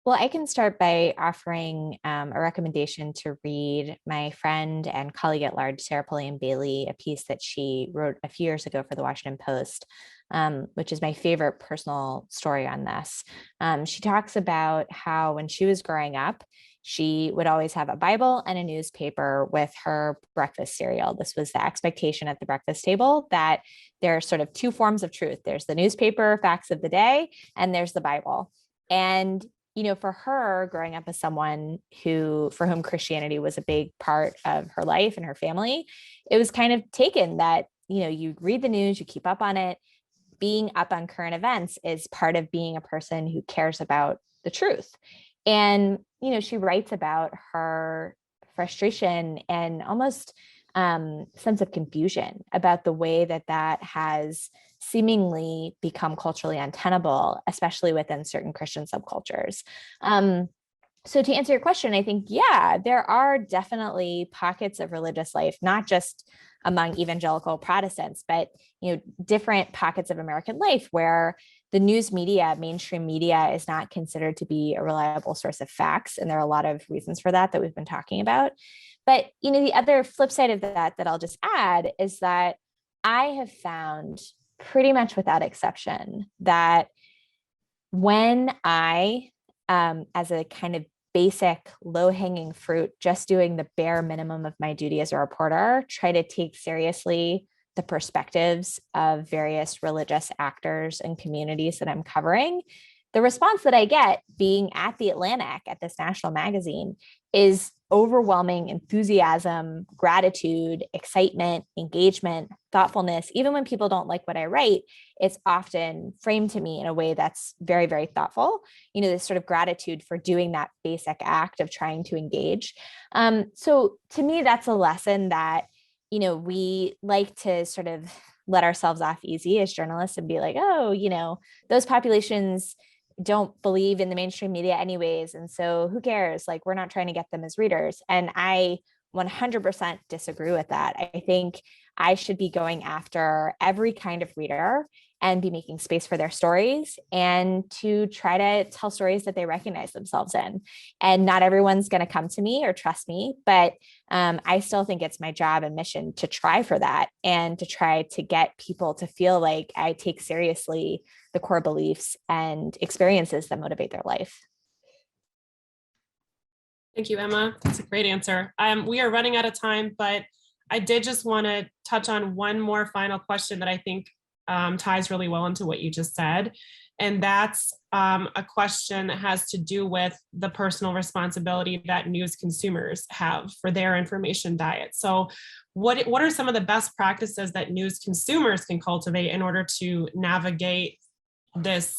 Well, I can start by offering a recommendation to read my friend and colleague at large, Sarah Pulliam Bailey, a piece that she wrote a few years ago for the Washington Post, which is my favorite personal story on this. She talks about how when she was growing up, she would always have a Bible and a newspaper with her breakfast cereal. This was the expectation at the breakfast table, that there are sort of two forms of truth. There's the newspaper facts of the day, and there's the Bible. And for her, growing up as someone for whom Christianity was a big part of her life and her family, it was kind of taken that, you read the news, you keep up on it. Being up on current events is part of being a person who cares about the truth. And, she writes about her frustration and almost sense of confusion about the way that has seemingly become culturally untenable, especially within certain Christian subcultures. So to answer your question, I think, yeah, there are definitely pockets of religious life, not just among evangelical Protestants, but different pockets of American life where the news media, mainstream media, is not considered to be a reliable source of facts. And there are a lot of reasons for that we've been talking about. But the other flip side of that I'll just add is that I have found pretty much without exception that when I, as a kind of basic low-hanging fruit, just doing the bare minimum of my duty as a reporter, try to take seriously the perspectives of various religious actors and communities that I'm covering, the response that I get being at the Atlantic, at this national magazine, is overwhelming enthusiasm, gratitude, excitement, engagement, thoughtfulness. Even when people don't like what I write, it's often framed to me in a way that's very, very thoughtful. This sort of gratitude for doing that basic act of trying to engage. So to me, that's a lesson that, we like to sort of let ourselves off easy as journalists and be like, oh, those populations don't believe in the mainstream media anyways. And so who cares? Like, we're not trying to get them as readers. And I 100% disagree with that. I think I should be going after every kind of reader and be making space for their stories and to try to tell stories that they recognize themselves in. And not everyone's going to come to me or trust me, but I still think it's my job and mission to try for that and to try to get people to feel like I take seriously the core beliefs and experiences that motivate their life. Thank you, Emma. That's a great answer. We are running out of time, but I did just want to touch on one more final question that I think ties really well into what you just said. And that's a question that has to do with the personal responsibility that news consumers have for their information diet. So what are some of the best practices that news consumers can cultivate in order to navigate this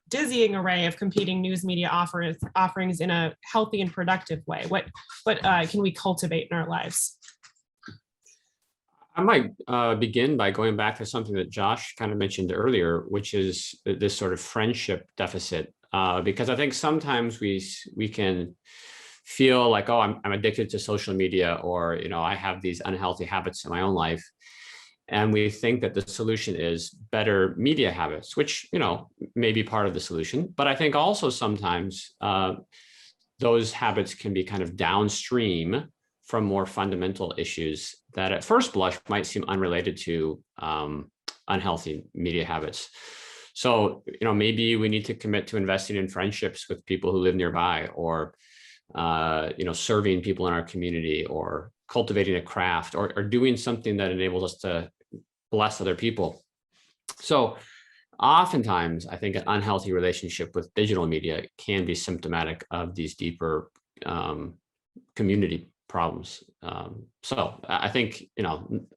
dizzying array of competing news media offerings in a healthy and productive way? What can we cultivate in our lives? I might begin by going back to something that Josh kind of mentioned earlier, which is this sort of friendship deficit. Because I think sometimes we can feel like, oh, I'm addicted to social media, or I have these unhealthy habits in my own life. And we think that the solution is better media habits, which, may be part of the solution. But I think also sometimes those habits can be kind of downstream from more fundamental issues that at first blush might seem unrelated to unhealthy media habits. So, maybe we need to commit to investing in friendships with people who live nearby, or, serving people in our community, or cultivating a craft, or doing something that enables us to bless other people. So oftentimes, I think an unhealthy relationship with digital media can be symptomatic of these deeper community problems. So I think,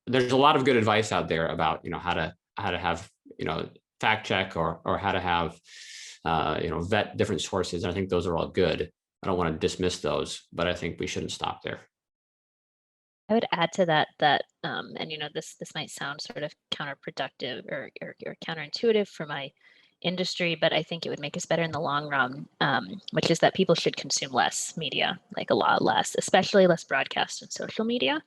there's a lot of good advice out there about, how to have, fact check or how to have, vet different sources. And I think those are all good. I don't want to dismiss those, but I think we shouldn't stop there. I would add to that and this might sound sort of counterproductive or counterintuitive for my industry, but I think it would make us better in the long run, which is that people should consume less media, like a lot less, especially less broadcast and social media,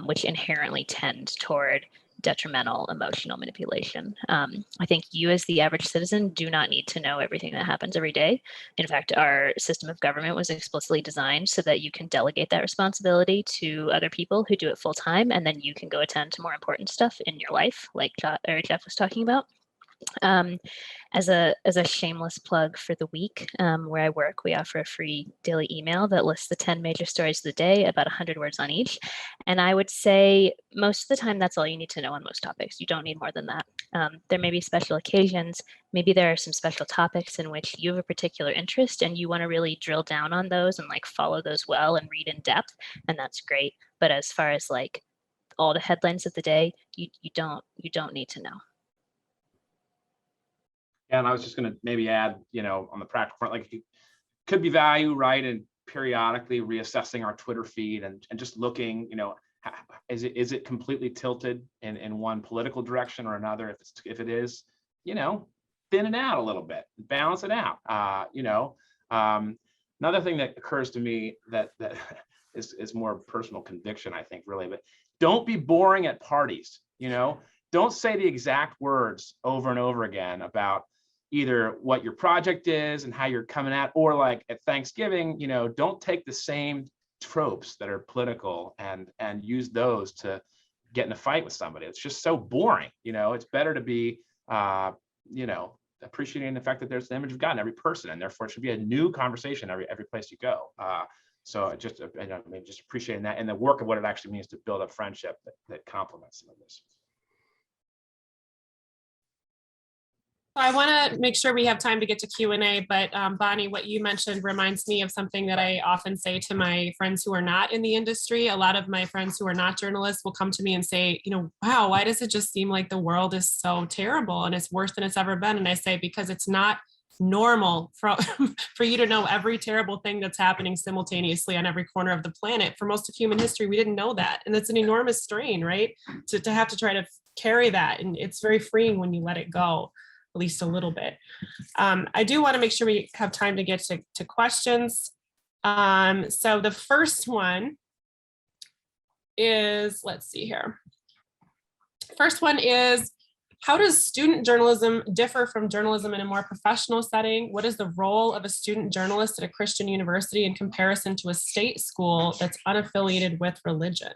which inherently tend toward detrimental emotional manipulation. I think you as the average citizen do not need to know everything that happens every day. In fact, our system of government was explicitly designed so that you can delegate that responsibility to other people who do it full time, and then you can go attend to more important stuff in your life, like Jeff was talking about. As a shameless plug for the week, where I work, we offer a free daily email that lists the 10 major stories of the day, about 100 words on each. And I would say most of the time that's all you need to know on most topics. You don't need more than that. There may be special occasions. Maybe there are some special topics in which you have a particular interest and you want to really drill down on those and like follow those well and read in depth. And that's great. But as far as like all the headlines of the day, you don't need to know. And I was just going to maybe add, on the practical front, like, it could be value, right, in periodically reassessing our Twitter feed and just looking, is it completely tilted in one political direction or another? If it is, thin it out a little bit, balance it out. Another thing that occurs to me that is more personal conviction, I think, really, but don't be boring at parties. Don't say the exact words over and over again about either what your project is and how you're coming at, or like at Thanksgiving, don't take the same tropes that are political and use those to get in a fight with somebody. It's just so boring. It's better to be, appreciating the fact that there's the image of God in every person, and therefore it should be a new conversation every place you go. So just appreciating that and the work of what it actually means to build a friendship that complements some of this. I want to make sure we have time to get to Q&A, but Bonnie, what you mentioned reminds me of something that I often say to my friends who are not in the industry. A lot of my friends who are not journalists will come to me and say, wow, why does it just seem like the world is so terrible and it's worse than it's ever been? And I say, because it's not normal for you to know every terrible thing that's happening simultaneously on every corner of the planet. For most of human history, we didn't know that. And it's an enormous strain, right? To have to try to carry that. And it's very freeing when you let it go, at least a little bit. I do want to make sure we have time to get to questions. So the first one is, let's see here. First one is, how does student journalism differ from journalism in a more professional setting? What is the role of a student journalist at a Christian university in comparison to a state school that's unaffiliated with religion?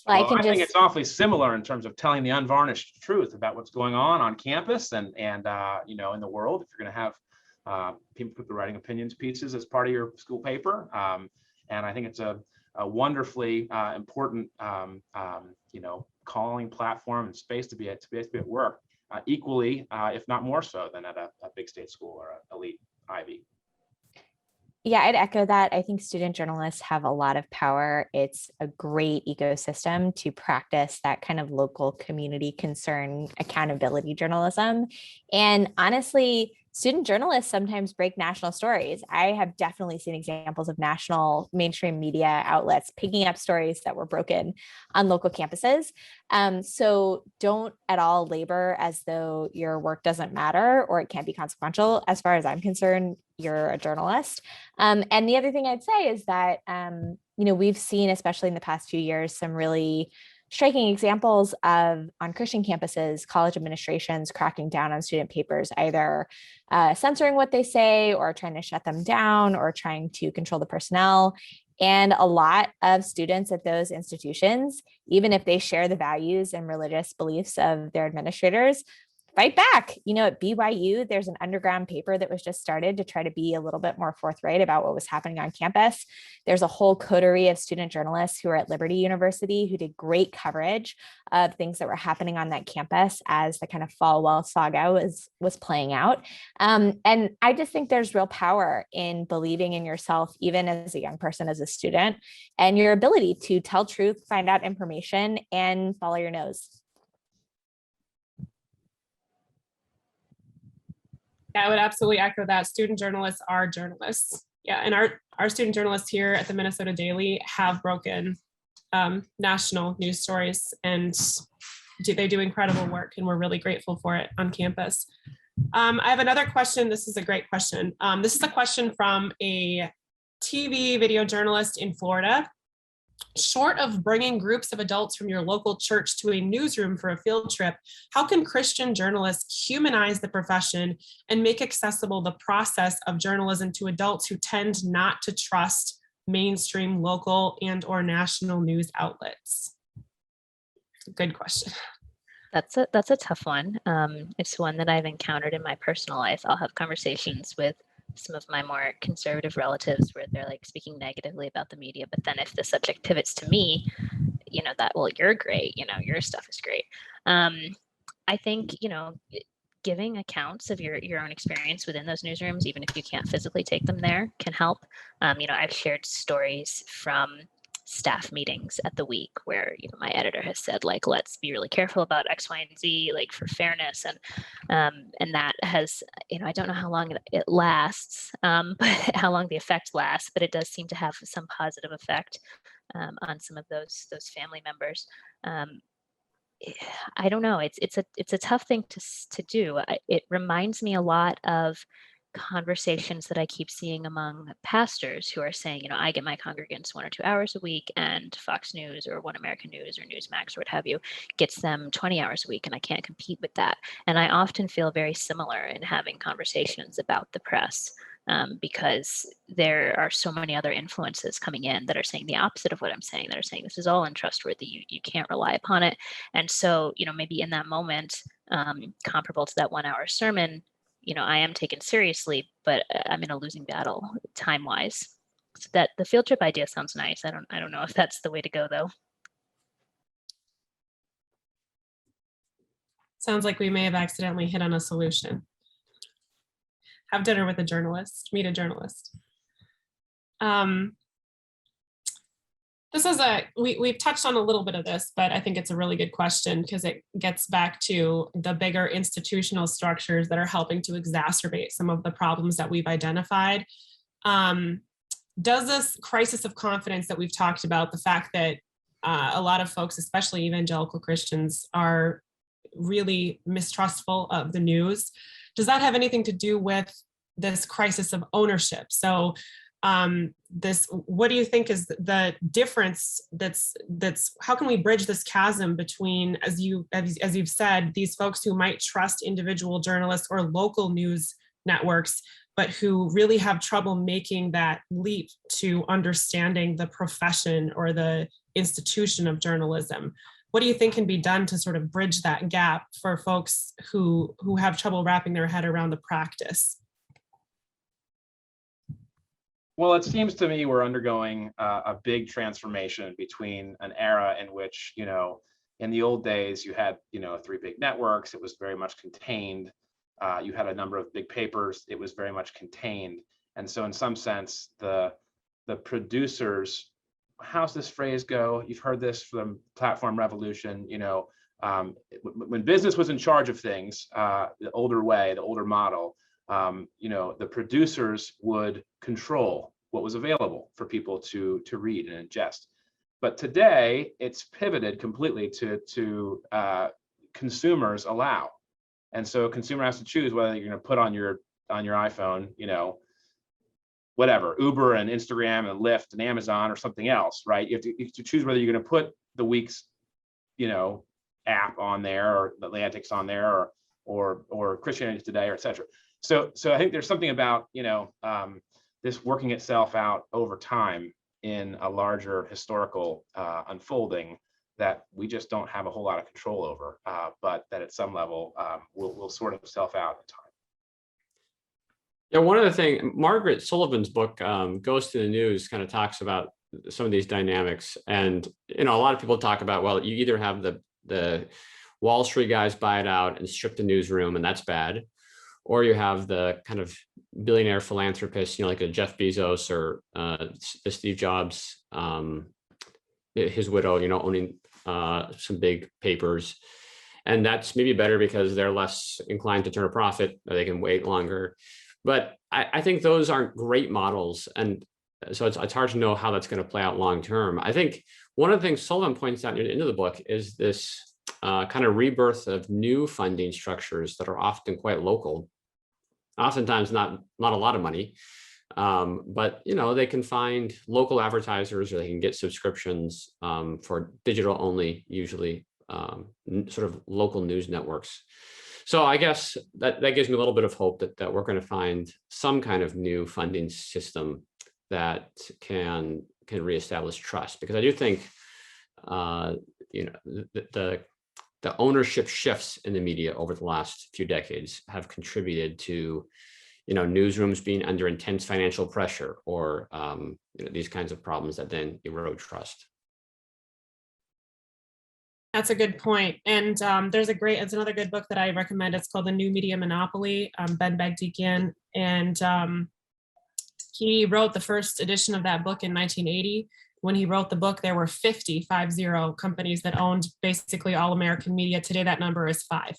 I think it's awfully similar in terms of telling the unvarnished truth about what's going on campus and in the world. If you're going to have people writing opinions pieces as part of your school paper, and I think it's a wonderfully important calling platform and space to be at work, equally, if not more so, than at a big state school or an elite Ivy. Yeah, I'd echo that. I think student journalists have a lot of power. It's a great ecosystem to practice that kind of local community concern accountability journalism. And honestly, student journalists sometimes break national stories. I have definitely seen examples of national mainstream media outlets picking up stories that were broken on local campuses. So don't at all labor as though your work doesn't matter or it can't be consequential. As far as I'm concerned, you're a journalist. And the other thing I'd say is that, we've seen, especially in the past few years, some really striking examples of, on Christian campuses, college administrations cracking down on student papers, either censoring what they say or trying to shut them down or trying to control the personnel. And a lot of students at those institutions, even if they share the values and religious beliefs of their administrators, fight back. At BYU, there's an underground paper that was just started to try to be a little bit more forthright about what was happening on campus. There's a whole coterie of student journalists who are at Liberty University who did great coverage of things that were happening on that campus as the kind of Falwell saga was playing out. And I just think there's real power in believing in yourself, even as a young person, as a student, and your ability to tell truth, find out information, and follow your nose. I would absolutely echo that. Student journalists are journalists. Yeah, and our student journalists here at the Minnesota Daily have broken national news stories, and they do incredible work, and we're really grateful for it on campus. I have another question. This is a great question. This is a question from a TV video journalist in Florida. Short of bringing groups of adults from your local church to a newsroom for a field trip, how can Christian journalists humanize the profession and make accessible the process of journalism to adults who tend not to trust mainstream local and/or national news outlets? Good question. That's a tough one. It's one that I've encountered in my personal life. I'll have conversations with some of my more conservative relatives where they're like speaking negatively about the media, but then if the subject pivots to me, that, well, you're great, your stuff is great. I think, giving accounts of your own experience within those newsrooms, even if you can't physically take them there, can help. I've shared stories from staff meetings at the week where my editor has said, like, let's be really careful about X, Y, and Z, like for fairness, and that has, I don't know how long it lasts, but how long the effect lasts, but it does seem to have some positive effect on some of those family members. I don't know. It's a tough thing to do. It reminds me a lot of conversations that I keep seeing among pastors who are saying, you know, I get my congregants 1 or 2 hours a week, and Fox News or One American News or Newsmax or what have you gets them 20 hours a week, and I can't compete with that. And I often feel very similar in having conversations about the press. Because there are so many other influences coming in that are saying the opposite of what I'm saying, that are saying this is all untrustworthy, you can't rely upon it. And so, you know, maybe in that moment, comparable to that 1 hour sermon, you know, I am taken seriously, but I'm in a losing battle time-wise. So that the field trip idea sounds nice. I don't know if that's the way to go though. Sounds like we may have accidentally hit on a solution. Have dinner with a journalist, meet a journalist. This is we've touched on a little bit of this, but I think it's a really good question because it gets back to the bigger institutional structures that are helping to exacerbate some of the problems that we've identified. Does this crisis of confidence that we've talked about, the fact that a lot of folks, especially evangelical Christians, are really mistrustful of the news, does that have anything to do with this crisis of ownership? So what do you think is the difference that's how can we bridge this chasm between, as you've said, these folks who might trust individual journalists or local news networks, but who really have trouble making that leap to understanding the profession or the institution of journalism? What do you think can be done to sort of bridge that gap for folks who have trouble wrapping their head around the practice? Well, it seems to me we're undergoing a big transformation between an era in which, you know, in the old days you had, you know, 3 big networks. It was very much contained. You had a number of big papers. It was very much contained. And so in some sense, the producers, how's this phrase go? You've heard this from Platform Revolution, you know, when business was in charge of things, the older way, the older model, you know, the producers would control what was available for people to read and ingest. But today it's pivoted completely to consumers allow. And so a consumer has to choose whether you're going to put on your iPhone, you know, whatever, Uber and Instagram and Lyft and Amazon or something else, right? You have to choose whether you're going to put the week's, you know, app on there, or the Atlantic's on there, or Christianity Today, or et cetera. So I think there's something about, you know, this working itself out over time in a larger historical unfolding that we just don't have a whole lot of control over, but that at some level will sort itself out in time. Yeah, one of the things, Margaret Sullivan's book, Goes to the News, kind of talks about some of these dynamics. And, you know, a lot of people talk about, well, you either have the Wall Street guys buy it out and strip the newsroom, and that's bad. Or you have the kind of billionaire philanthropists, you know, like a Jeff Bezos or the Steve Jobs, his widow, you know, owning some big papers. And that's maybe better because they're less inclined to turn a profit, or they can wait longer. But I think those aren't great models. And so it's hard to know how that's going to play out long term. I think one of the things Sullivan points out near the end of the book is this kind of rebirth of new funding structures that are often quite local. Oftentimes not a lot of money, but, you know, they can find local advertisers, or they can get subscriptions for digital only, usually sort of local news networks. So I guess that gives me a little bit of hope that we're going to find some kind of new funding system that can reestablish trust, because I do think you know, the ownership shifts in the media over the last few decades have contributed to, you know, newsrooms being under intense financial pressure, or you know, these kinds of problems that then erode trust. That's a good point. And it's another good book that I recommend. It's called The New Media Monopoly, Ben Bagdikian. And he wrote the first edition of that book in 1980. When he wrote the book, there were 50 companies that owned basically all American media. Today, that number is 5.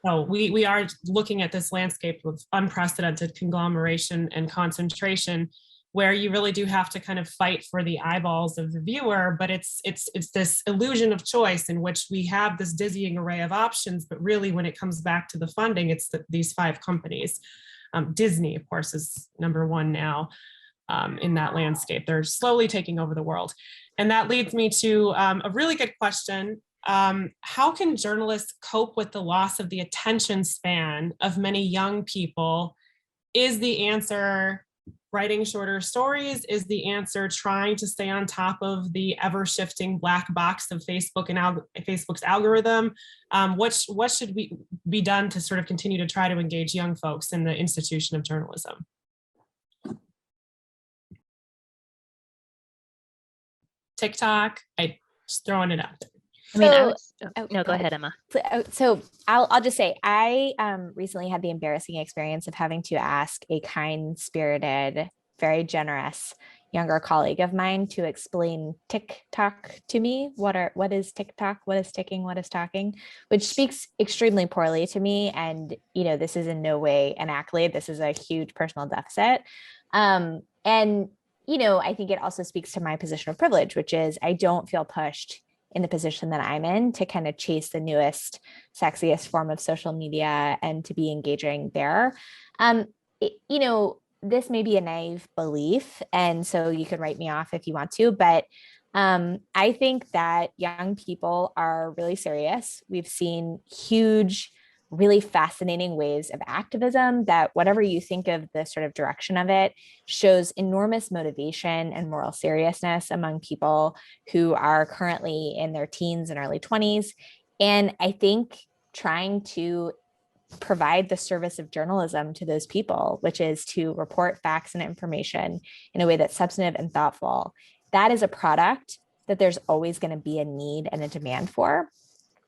So we are looking at this landscape of unprecedented conglomeration and concentration. where you really do have to kind of fight for the eyeballs of the viewer, but it's this illusion of choice in which we have this dizzying array of options, but really when it comes back to the funding, it's these 5 companies. Disney, of course, is number 1 now in that landscape. They're slowly taking over the world. And that leads me to a really good question. How can journalists cope with the loss of the attention span of many young people? Is the answer writing shorter stories? Is the answer trying to stay on top of the ever-shifting black box of Facebook and Facebook's algorithm? What should be done to sort of continue to try to engage young folks in the institution of journalism? TikTok, I just throwing it out there. I mean, no, go ahead, Emma. So I'll just say, I recently had the embarrassing experience of having to ask a kind-spirited, very generous younger colleague of mine to explain TikTok to me. What is TikTok? What is ticking? What is talking? Which speaks extremely poorly to me. And, this is in no way an accolade. This is a huge personal deficit. And I think it also speaks to my position of privilege, which is I don't feel pushed in the position that I'm in to kind of chase the newest, sexiest form of social media and to be engaging there. This may be a naive belief, and so you can write me off if you want to, but I think that young people are really serious. We've seen huge, really fascinating waves of activism that, whatever you think of the sort of direction of it, shows enormous motivation and moral seriousness among people who are currently in their teens and early 20s. And I think trying to provide the service of journalism to those people, which is to report facts and information in a way that's substantive and thoughtful, that is a product that there's always going to be a need and a demand for.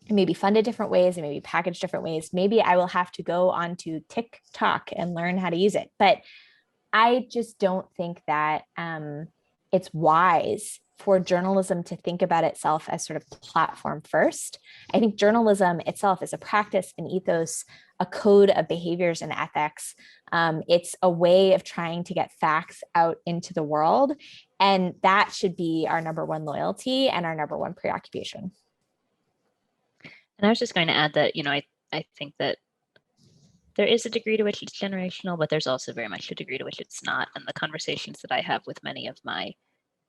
It may be funded different ways, it may be packaged different ways. Maybe I will have to go onto TikTok and learn how to use it. But I just don't think that it's wise for journalism to think about itself as sort of platform first. I think journalism itself is a practice, an ethos, a code of behaviors and ethics. It's a way of trying to get facts out into the world. And that should be our number 1 loyalty and our number 1 preoccupation. And I was just going to add that, I think that there is a degree to which it's generational, but there's also very much a degree to which it's not. And the conversations that I have with many of my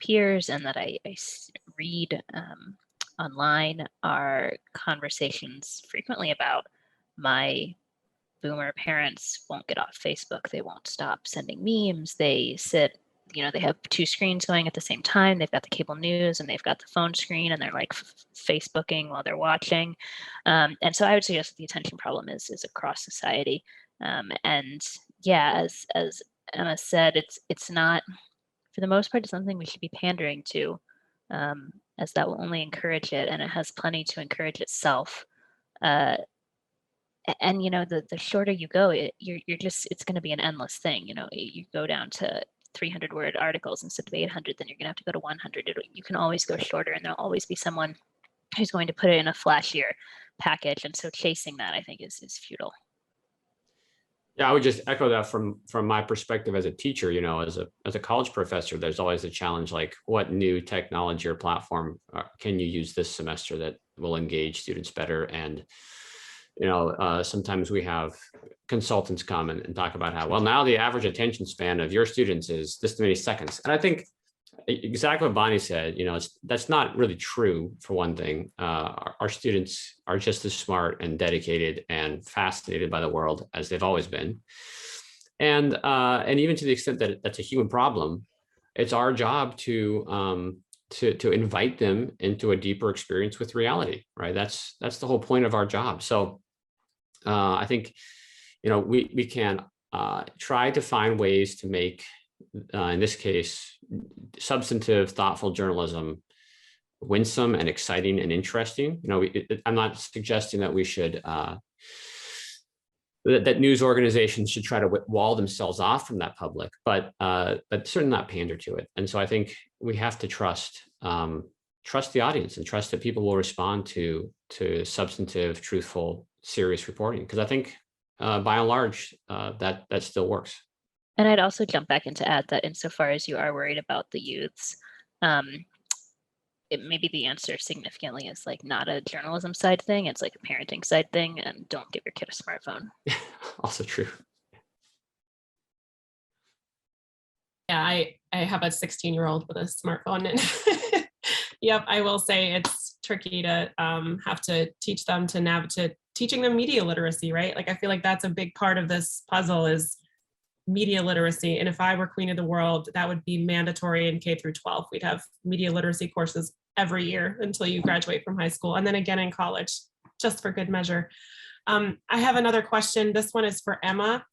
peers and that I read online are conversations frequently about my boomer parents won't get off Facebook. They won't stop sending memes. They sit, they have 2 screens going at the same time. They've got the cable news and they've got the phone screen and they're like Facebooking while they're watching. And so I would suggest that the attention problem is across society. And yeah, as Emma said, it's not, for the most part, it's something we should be pandering to, as that will only encourage it, and it has plenty to encourage itself. And the shorter you go, it's going to be an endless thing. You go down to 300-word articles instead of 800, then you're going to have to go to 100. You can always go shorter, and there'll always be someone who's going to put it in a flashier package. And so chasing that, I think, is futile. Yeah, I would just echo that from my perspective as a teacher. As a college professor, there's always a challenge, like what new technology or platform can you use this semester that will engage students better? And sometimes we have consultants come and talk about how, well, now the average attention span of your students is this many seconds. And I think exactly what Bonnie said, that's not really true. For one thing, our students are just as smart and dedicated and fascinated by the world as they've always been. And even to the extent that that's a human problem, it's our job to invite them into a deeper experience with reality, right? That's the whole point of our job. So I think, we can try to find ways to make, in this case, substantive, thoughtful journalism winsome and exciting and interesting. I'm not suggesting that we should, that news organizations should try to wall themselves off from that public, but certainly not pander to it. And so I think we have to trust the audience and trust that people will respond to substantive, truthful, serious reporting. Because I think by and large, that still works. And I'd also jump back in to add that insofar as you are worried about the youths, it maybe the answer significantly is like not a journalism side thing, it's like a parenting side thing, and don't give your kid a smartphone. Also true. Yeah, I have a 16-year-old with a smartphone, and yep, I will say it's tricky to have to teach them to teaching them media literacy, right? Like I feel like that's a big part of this puzzle is media literacy. And if I were queen of the world, that would be mandatory in K through 12. We'd have media literacy courses every year until you graduate from high school, and then again in college, just for good measure. I have another question. This one is for Emma.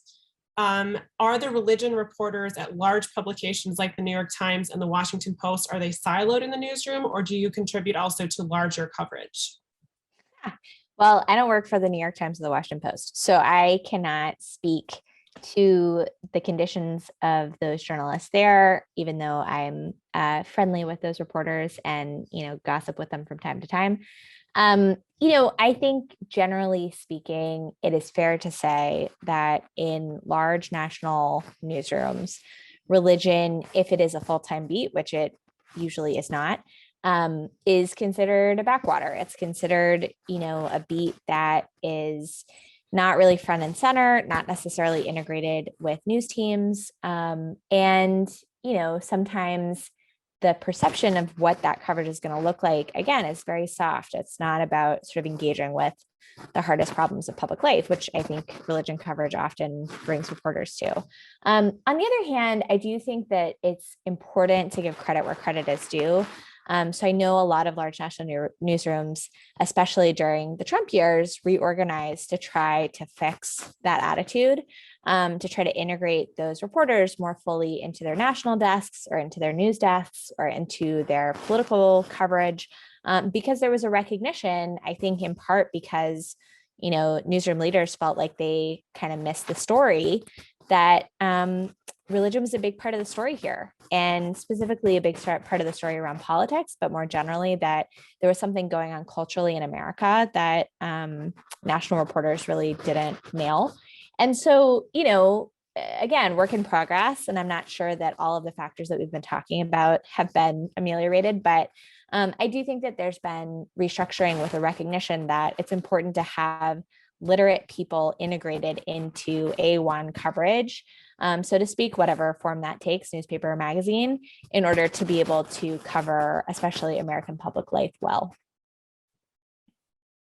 Are the religion reporters at large publications like the New York Times and the Washington Post, are they siloed in the newsroom, or do you contribute also to larger coverage? Well, I don't work for the New York Times or the Washington Post, so I cannot speak to the conditions of those journalists there, even though I'm friendly with those reporters and, gossip with them from time to time. I think generally speaking, it is fair to say that in large national newsrooms, religion, if it is a full-time beat, which it usually is not, is considered a backwater. It's considered, a beat that is not really front and center, not necessarily integrated with news teams. And sometimes the perception of what that coverage is going to look like, again, is very soft. It's not about sort of engaging with the hardest problems of public life, which I think religion coverage often brings reporters to. On the other hand, I do think that it's important to give credit where credit is due. So I know a lot of large national newsrooms, especially during the Trump years, reorganized to try to fix that attitude, to try to integrate those reporters more fully into their national desks or into their news desks or into their political coverage, because there was a recognition, I think in part because, newsroom leaders felt like they kind of missed the story, that religion was a big part of the story here, and specifically a big part of the story around politics, but more generally that there was something going on culturally in America that national reporters really didn't nail. And so, again, work in progress, and I'm not sure that all of the factors that we've been talking about have been ameliorated, but I do think that there's been restructuring with a recognition that it's important to have literate people integrated into A1 coverage, so to speak, whatever form that takes, newspaper or magazine, in order to be able to cover, especially American public life well.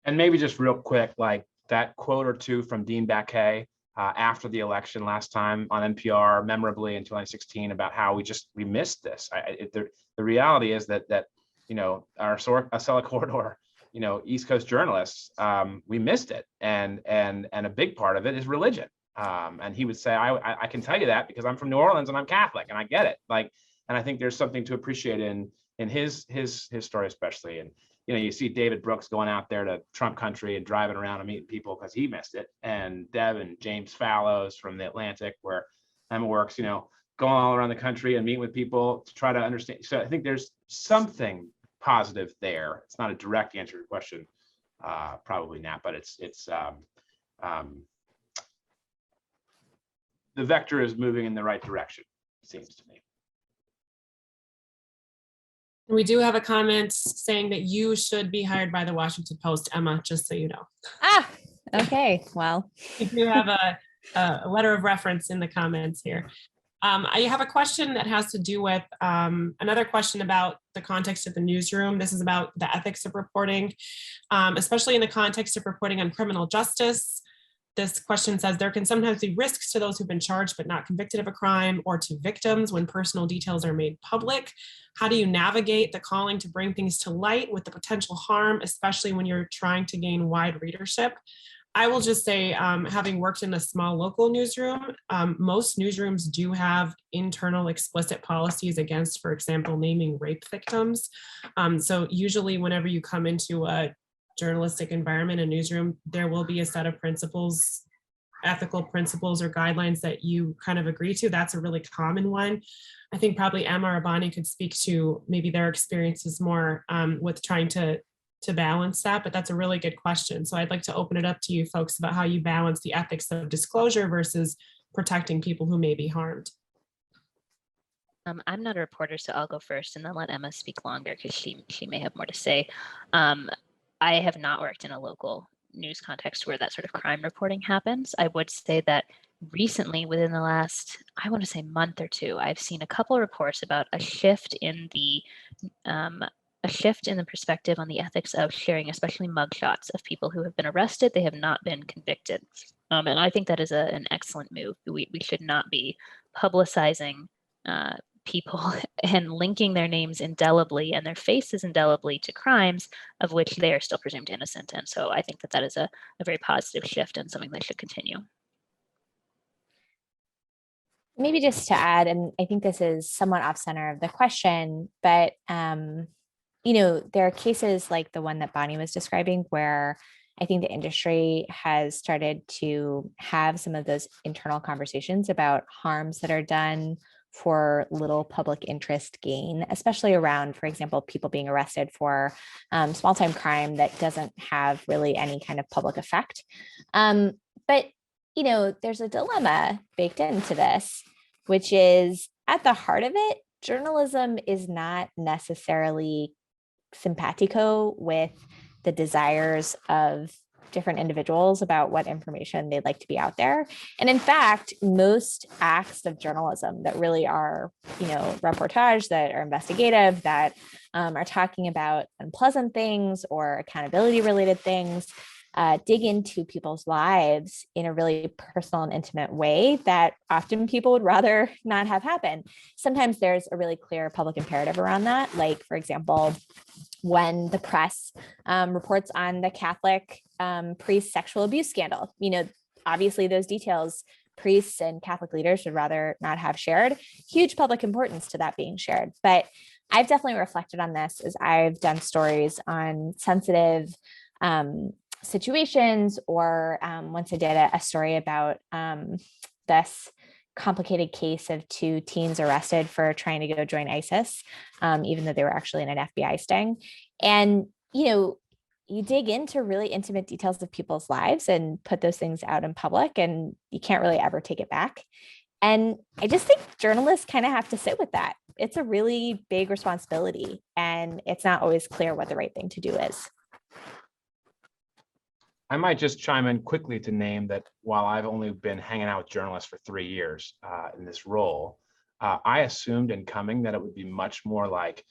And maybe just real quick, like that quote or two from Dean Baquet after the election last time on NPR, memorably in 2016, about how we missed this. The reality is that our Acela Corridor, East Coast journalists, we missed it, and a big part of it is religion. And he would say, I can tell you that because I'm from New Orleans and I'm Catholic and I get it. And I think there's something to appreciate in his story, especially. And you see David Brooks going out there to Trump country and driving around and meeting people because he missed it. And Deb and James Fallows from The Atlantic, where Emma works, going all around the country and meeting with people to try to understand. So I think there's something positive there. It's not a direct answer to your question, probably not, but it's the vector is moving in the right direction, it seems to me. We do have a comment saying that you should be hired by the Washington Post, Emma, just so you know. Okay, well. We do have a letter of reference in the comments here. I have a question that has to do with another question about the context of the newsroom. This is about the ethics of reporting, especially in the context of reporting on criminal justice. This question says, there can sometimes be risks to those who've been charged but not convicted of a crime, or to victims when personal details are made public. How do you navigate the calling to bring things to light with the potential harm, especially when you're trying to gain wide readership? I will just say, having worked in a small local newsroom, most newsrooms do have internal explicit policies against, for example, naming rape victims. So usually whenever you come into a journalistic environment, a newsroom, there will be a set of principles, ethical principles or guidelines that you kind of agree to. That's a really common one. I think probably Emma or Bonnie could speak to maybe their experiences more with trying to balance that, but that's a really good question. So I'd like to open it up to you folks about how you balance the ethics of disclosure versus protecting people who may be harmed. I'm not a reporter, so I'll go first and then let Emma speak longer because she may have more to say. I have not worked in a local news context where that sort of crime reporting happens. I would say that recently, within the last, I want to say month or two, I've seen a couple of reports about a shift in the perspective on the ethics of sharing, especially mugshots of people who have been arrested. They have not been convicted. And I think that is an excellent move. We should not be publicizing people and linking their names indelibly and their faces indelibly to crimes of which they are still presumed innocent. And so I think that that is a very positive shift and something that should continue. Maybe just to add, and I think this is somewhat off center of the question, but there are cases like the one that Bonnie was describing where I think the industry has started to have some of those internal conversations about harms that are done for little public interest gain, especially around, for example, people being arrested for small time crime that doesn't have really any kind of public effect. But there's a dilemma baked into this, which is at the heart of it, journalism is not necessarily simpatico with the desires of different individuals about what information they'd like to be out there. And in fact, most acts of journalism that really are, reportage, that are investigative, that are talking about unpleasant things or accountability related things, dig into people's lives in a really personal and intimate way that often people would rather not have happen. Sometimes there's a really clear public imperative around that. Like, for example, when the press reports on the Catholic priest sexual abuse scandal, obviously those details priests and Catholic leaders would rather not have shared. Huge public importance to that being shared. But I've definitely reflected on this as I've done stories on sensitive situations, or once I did a story about this complicated case of two teens arrested for trying to go join ISIS, even though they were actually in an FBI sting. And, you dig into really intimate details of people's lives and put those things out in public, and you can't really ever take it back. And I just think journalists kind of have to sit with that. It's a really big responsibility, and it's not always clear what the right thing to do is. I might just chime in quickly to name that while I've only been hanging out with journalists for 3 years in this role, I assumed in coming that it would be much more like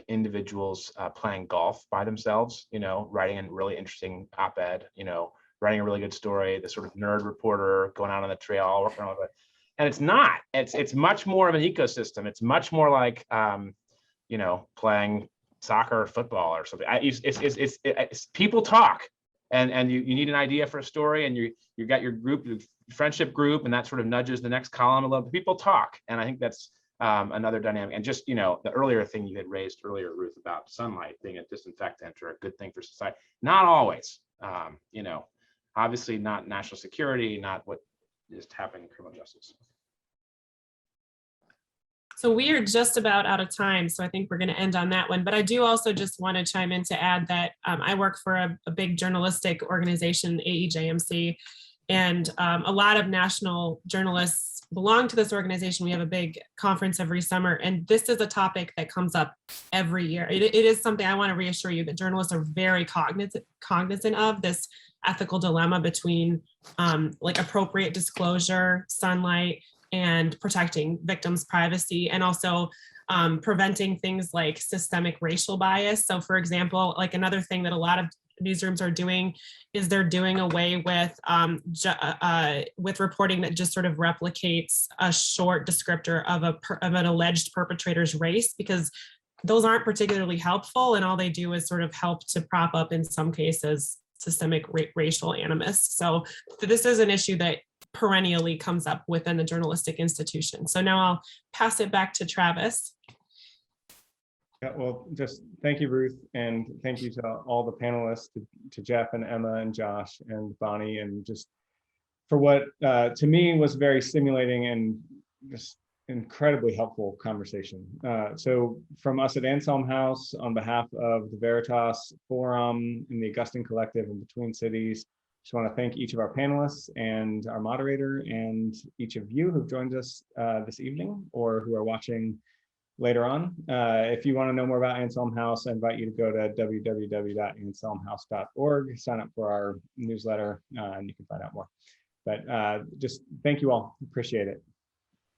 individuals playing golf by themselves, writing a really interesting op-ed, writing a really good story, the sort of nerd reporter going out on the trail, working on it. And it's not. It's much more of an ecosystem. It's much more like, playing soccer or football or something. It's people talk. And you need an idea for a story, and you got your group, your friendship group, and that sort of nudges the next column a little. People talk, and I think that's another dynamic. And just the earlier thing you had raised earlier, Ruth, about sunlight being a disinfectant or a good thing for society. Not always. Obviously not national security, not what is happening in criminal justice. So we are just about out of time, so I think we're going to end on that one. But I do also just want to chime in to add that I work for a big journalistic organization, AEJMC, and a lot of national journalists belong to this organization. We have a big conference every summer, and this is a topic that comes up every year. It is something I want to reassure you that journalists are very cognizant of, this ethical dilemma between appropriate disclosure, sunlight, and protecting victims' privacy, and also preventing things like systemic racial bias. So for example, another thing that a lot of newsrooms are doing is they're doing away with reporting that just sort of replicates a short descriptor of an alleged perpetrator's race, because those aren't particularly helpful, and all they do is sort of help to prop up, in some cases, systemic racial animus. So this is an issue that perennially comes up within the journalistic institution. So now I'll pass it back to Travis. Yeah, well, just thank you, Ruth, and thank you to all the panelists, to Jeff and Emma and Josh and Bonnie, and just for what to me was very stimulating and just incredibly helpful conversation. So from us at Anselm House, on behalf of the Veritas Forum and the Augustine Collective and Between Cities, Just want to thank each of our panelists and our moderator and each of you who've joined us this evening or who are watching later on. If you want to know more about Anselm House, I invite you to go to www.anselmhouse.org, sign up for our newsletter, and you can find out more. But just thank you all. Appreciate it.